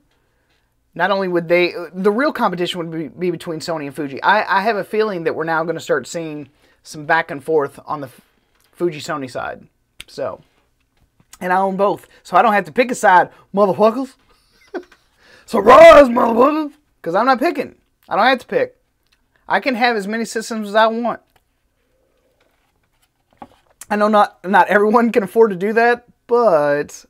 not only would the real competition would be between Sony and Fuji. I have a feeling that we're now going to start seeing some back and forth on the Fuji-Sony side. So, and I own both. So I don't have to pick a side, motherfuckers. Surprise, motherfuckers! Because I'm not picking. I don't have to pick. I can have as many systems as I want. I know not everyone can afford to do that, but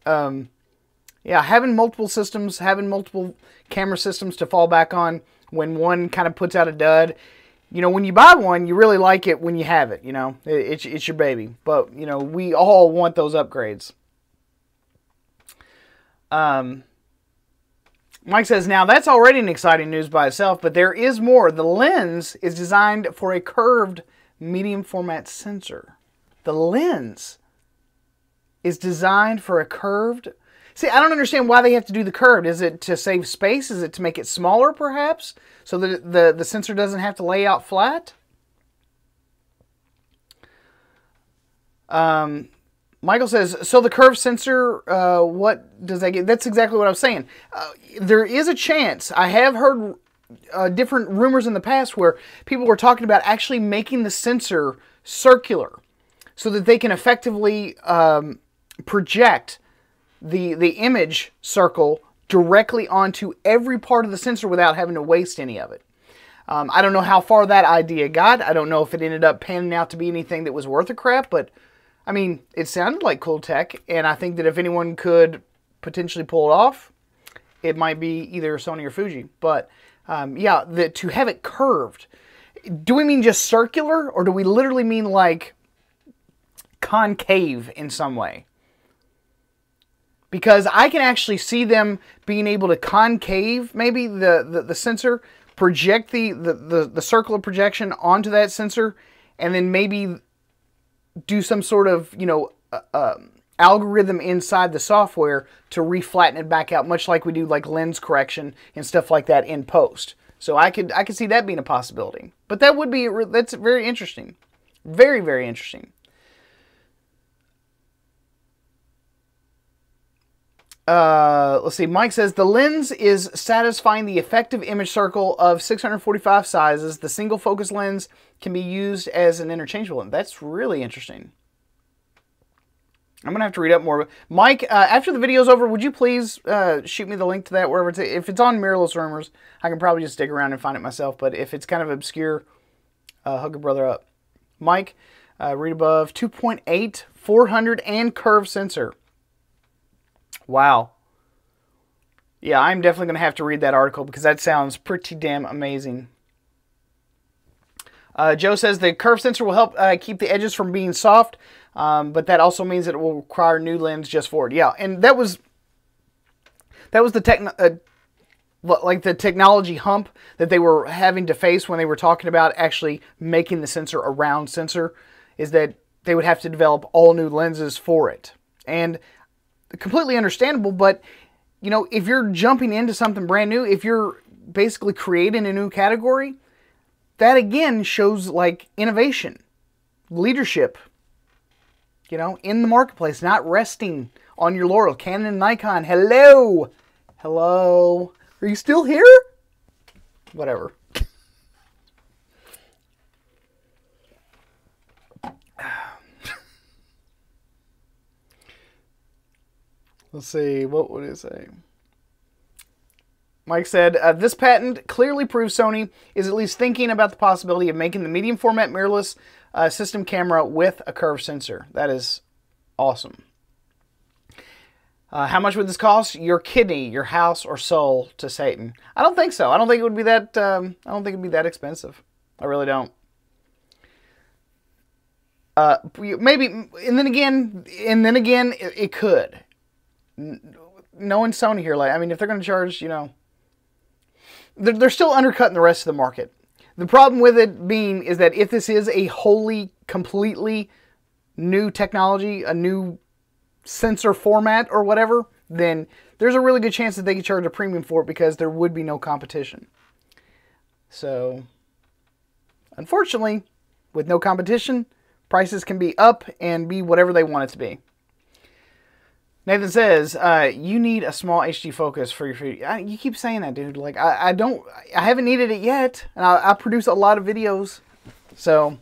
yeah, having multiple systems, having multiple camera systems to fall back on when one kind of puts out a dud. You know, when you buy one, you really like it when you have it, you know. It's your baby. But, you know, we all want those upgrades. Mike says, now that's already an exciting news by itself, but there is more. The lens is designed for a curved medium format sensor. The lens is designed for a curved... See, I don't understand why they have to do the curved. Is it to save space? Is it to make it smaller, perhaps? So that the sensor doesn't have to lay out flat? Michael says, so the curve sensor, what does that get? That's exactly what I was saying. There is a chance. I have heard different rumors in the past where people were talking about actually making the sensor circular so that they can effectively project the image circle directly onto every part of the sensor without having to waste any of it. I don't know how far that idea got. I don't know if it ended up panning out to be anything that was worth a crap, but I mean, it sounded like cool tech, and I think that if anyone could potentially pull it off, it might be either Sony or Fuji. But yeah, to have it curved, do we mean just circular, or do we literally mean like concave in some way? Because I can actually see them being able to concave, maybe the sensor, project the circular projection onto that sensor, and then maybe do some sort of, you know, algorithm inside the software to reflatten it back out, much like we do like lens correction and stuff like that in post. So I could see that being a possibility. But that would be, that's very interesting. Very, very interesting. Let's see. Mike says the lens is satisfying the effective image circle of 645 sizes. The single focus lens can be used as an interchangeable lens. That's really interesting. I'm gonna have to read up more. Mike, after the video's over, would you please shoot me the link to that wherever it's. If it's on Mirrorless Rumors, I can probably just stick around and find it myself. But if it's kind of obscure, hook a brother up. Mike, read above. 2.8, 400, and curved sensor. Wow. Yeah, I'm definitely going to have to read that article because that sounds pretty damn amazing. Joe says the curve sensor will help keep the edges from being soft, but that also means that it will require a new lens just for it. Yeah, and that was the the technology hump that they were having to face when they were talking about actually making the sensor a round sensor, is that they would have to develop all new lenses for it. And completely understandable, but you know, if you're jumping into something brand new, if you're basically creating a new category, that again shows like innovation, leadership, you know, in the marketplace, not resting on your laurel. Canon and Nikon, hello, hello, are you still here? Whatever. Let's see, what would it say? Mike said, this patent clearly proves Sony is at least thinking about the possibility of making the medium format mirrorless system camera with a curved sensor. That is awesome. How much would this cost? Your kidney, your house, or soul to Satan? I don't think so. I don't think it would be that. I don't think it'd be that expensive. I really don't. Maybe, and then again, it could. Knowing Sony here, like, I mean, if they're going to charge, you know, they're still undercutting the rest of the market. The problem with it being is that if this is a wholly, completely new technology, a new sensor format or whatever, then there's a really good chance that they could charge a premium for it because there would be no competition. So, unfortunately, with no competition, prices can be up and be whatever they want it to be. Nathan says, you need a small HD focus for your video. You keep saying that, dude. Like, I haven't needed it yet. And I produce a lot of videos. So,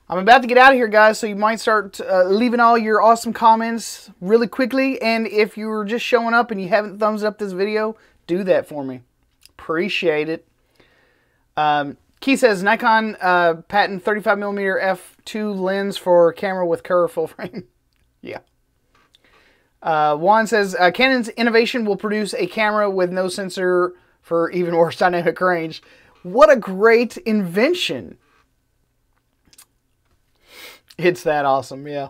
I'm about to get out of here, guys. So, you might start leaving all your awesome comments really quickly. And if you're just showing up and you haven't thumbs up this video, do that for me. Appreciate it. Key says, Nikon patent 35mm f2 lens for camera with curved full frame. Yeah. Juan says, Canon's innovation will produce a camera with no sensor for even worse dynamic range. What a great invention. It's that awesome, yeah.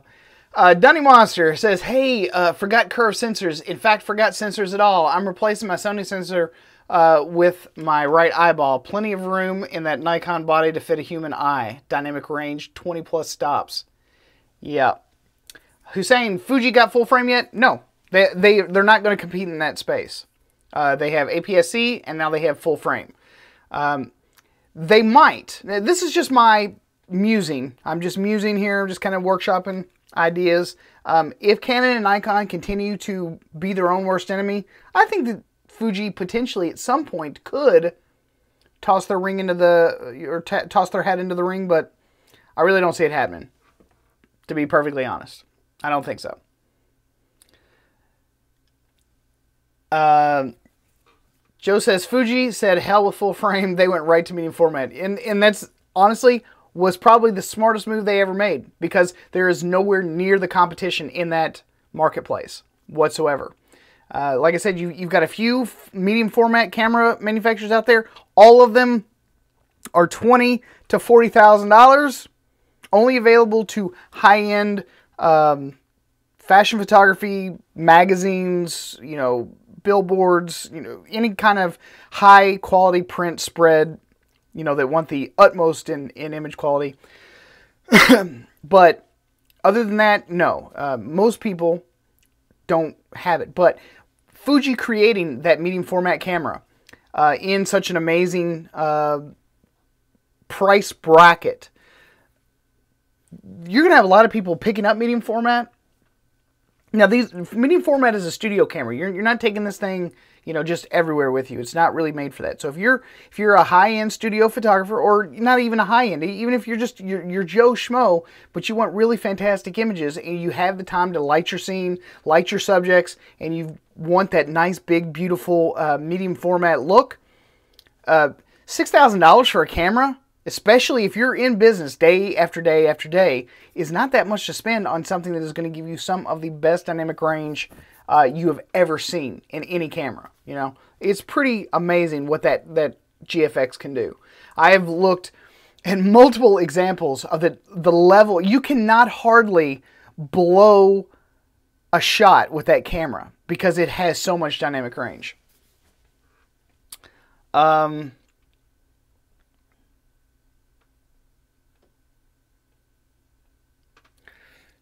Dunny Monster says, hey, forgot curved sensors. In fact, forgot sensors at all. I'm replacing my Sony sensor with my right eyeball. Plenty of room in that Nikon body to fit a human eye. Dynamic range, 20 plus stops. Yeah. Hussein, Fuji got full frame yet? No. They're not going to compete in that space. They have APS-C, and now they have full frame. They might. This is just my musing. I'm just musing here. I'm just kind of workshopping. ideas. If Canon and Nikon continue to be their own worst enemy, I think that Fuji potentially at some point could toss their ring into toss their hat into the ring, but I really don't see it happening, to be perfectly honest. I don't think so. Joe says, Fuji said hell with full frame. They went right to medium format. And that's, honestly, was probably the smartest move they ever made, because there is nowhere near the competition in that marketplace whatsoever. Like I said, you've got a few medium format camera manufacturers out there. All of them are $20,000 to $40,000, only available to high-end fashion photography, magazines, you know, billboards, you know, any kind of high-quality print spread, you know, that want the utmost in image quality. But other than that, no. Most people don't have it. But Fuji creating that medium format camera in such an amazing price bracket, you're going to have a lot of people picking up medium format. Now, medium format is a studio camera. You're not taking this thing, you know, just everywhere with you. It's not really made for that. So if you're a high-end studio photographer, or not even a high-end, even if you're just you're Joe Schmo, but you want really fantastic images, and you have the time to light your scene, light your subjects, and you want that nice, big, beautiful medium format look, $6,000 for a camera, especially if you're in business day after day after day, is not that much to spend on something that is going to give you some of the best dynamic range you have ever seen in any camera. You know, it's pretty amazing what that GFX can do. I have looked at multiple examples of the level. You cannot hardly blow a shot with that camera because it has so much dynamic range.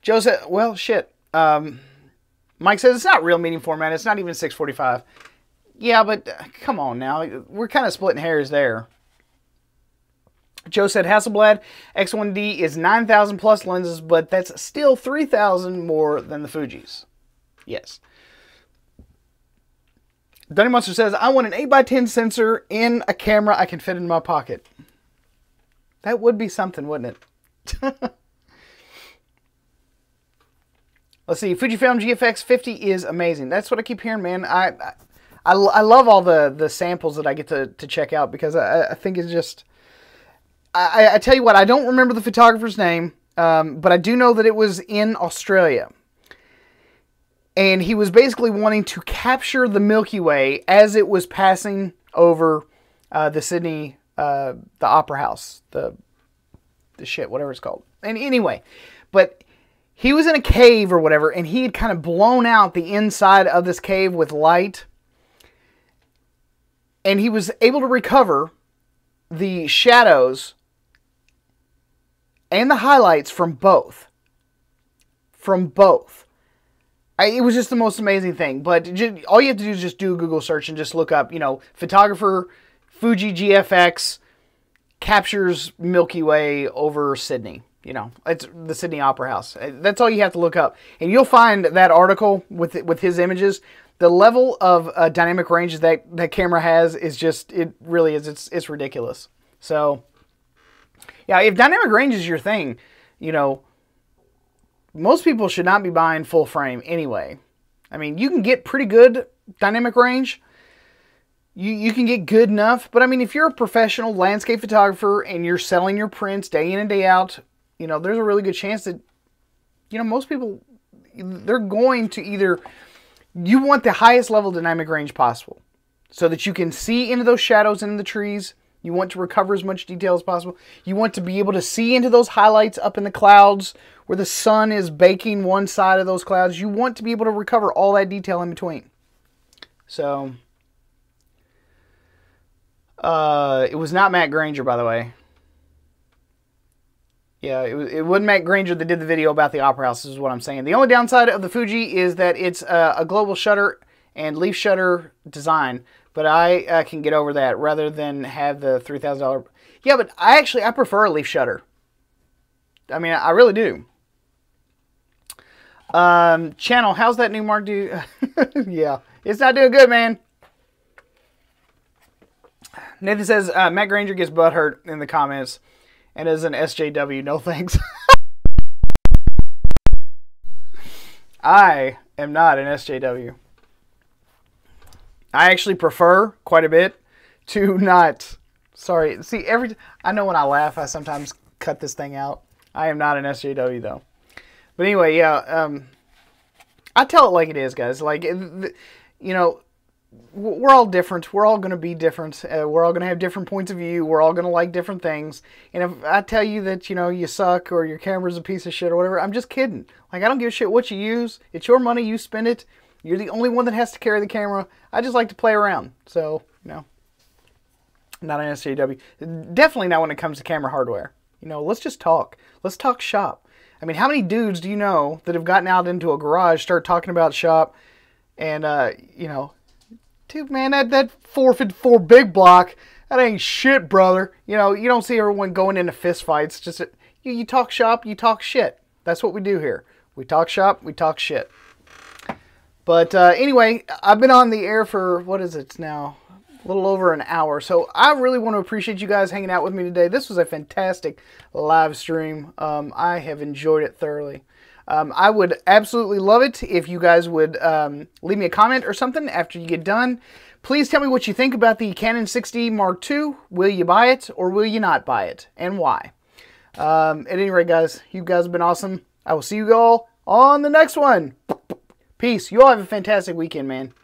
Joe said, well, shit. Mike says it's not real medium format. It's not even 645. Yeah, but come on now. We're kind of splitting hairs there. Joe said Hasselblad X1D is 9,000 plus lenses, but that's still 3,000 more than the Fuji's. Yes. Dunny Monster says, I want an 8x10 sensor in a camera I can fit in my pocket. That would be something, wouldn't it? Let's see. Fujifilm GFX 50 is amazing. That's what I keep hearing, man. I love all the samples that I get to check out, because I think it's just... I tell you what, I don't remember the photographer's name, but I do know that it was in Australia. And he was basically wanting to capture the Milky Way as it was passing over the Sydney, the Opera House, the shit, whatever it's called. And anyway, but he was in a cave or whatever, and he had kind of blown out the inside of this cave with light. And he was able to recover the shadows and the highlights from both. From both. It was just the most amazing thing. But all you have to do is just do a Google search and just look up, you know, photographer Fuji GFX captures Milky Way over Sydney. You know, it's the Sydney Opera House. That's all you have to look up. And you'll find that article with his images. The level of dynamic range that camera has is just, it really is, it's ridiculous. So, yeah, if dynamic range is your thing, you know, most people should not be buying full frame anyway. I mean, you can get pretty good dynamic range. You can get good enough. But, I mean, if you're a professional landscape photographer and you're selling your prints day in and day out, you know, there's a really good chance that, you know, most people, they're going to either... You want the highest level dynamic range possible so that you can see into those shadows in the trees. You want to recover as much detail as possible. You want to be able to see into those highlights up in the clouds where the sun is baking one side of those clouds. You want to be able to recover all that detail in between. So, it was not Matt Granger, by the way. Yeah, it wasn't Matt Granger that did the video about the Opera House, is what I'm saying. The only downside of the Fuji is that it's a global shutter and leaf shutter design. But I can get over that rather than have the $3,000. Yeah, but I prefer a leaf shutter. I mean, I really do. Channel, how's that new Mark do? Yeah, it's not doing good, man. Nathan says, Matt Granger gets butthurt in the comments and is an SJW. No thanks. I am not an SJW. I actually prefer quite a bit to not... Sorry. See, I know when I laugh, I sometimes cut this thing out. I am not an SJW, though. But anyway, yeah. I tell it like it is, guys. Like, you know... We're all different. We're all going to be different. We're all going to have different points of view. We're all going to like different things. And if I tell you that, you know, you suck or your camera's a piece of shit or whatever, I'm just kidding. Like, I don't give a shit what you use. It's your money. You spend it. You're the only one that has to carry the camera. I just like to play around. So, you know, not an SJW. Definitely not when it comes to camera hardware. You know, let's just talk. Let's talk shop. I mean, how many dudes do you know that have gotten out into a garage, start talking about shop, and, you know... Dude, man, that 454 big block, that ain't shit, brother. You know, you don't see everyone going into fist fights. Just you talk shop, you talk shit. That's what we do here. We talk shop, we talk shit. But anyway, I've been on the air for, what is it now? A little over an hour. So I really want to appreciate you guys hanging out with me today. This was a fantastic live stream. I have enjoyed it thoroughly. I would absolutely love it if you guys would leave me a comment or something after you get done. Please tell me what you think about the Canon 6D Mark II. Will you buy it or will you not buy it, and why? At any rate, guys, you guys have been awesome. I will see you all on the next one. Peace. You all have a fantastic weekend, man.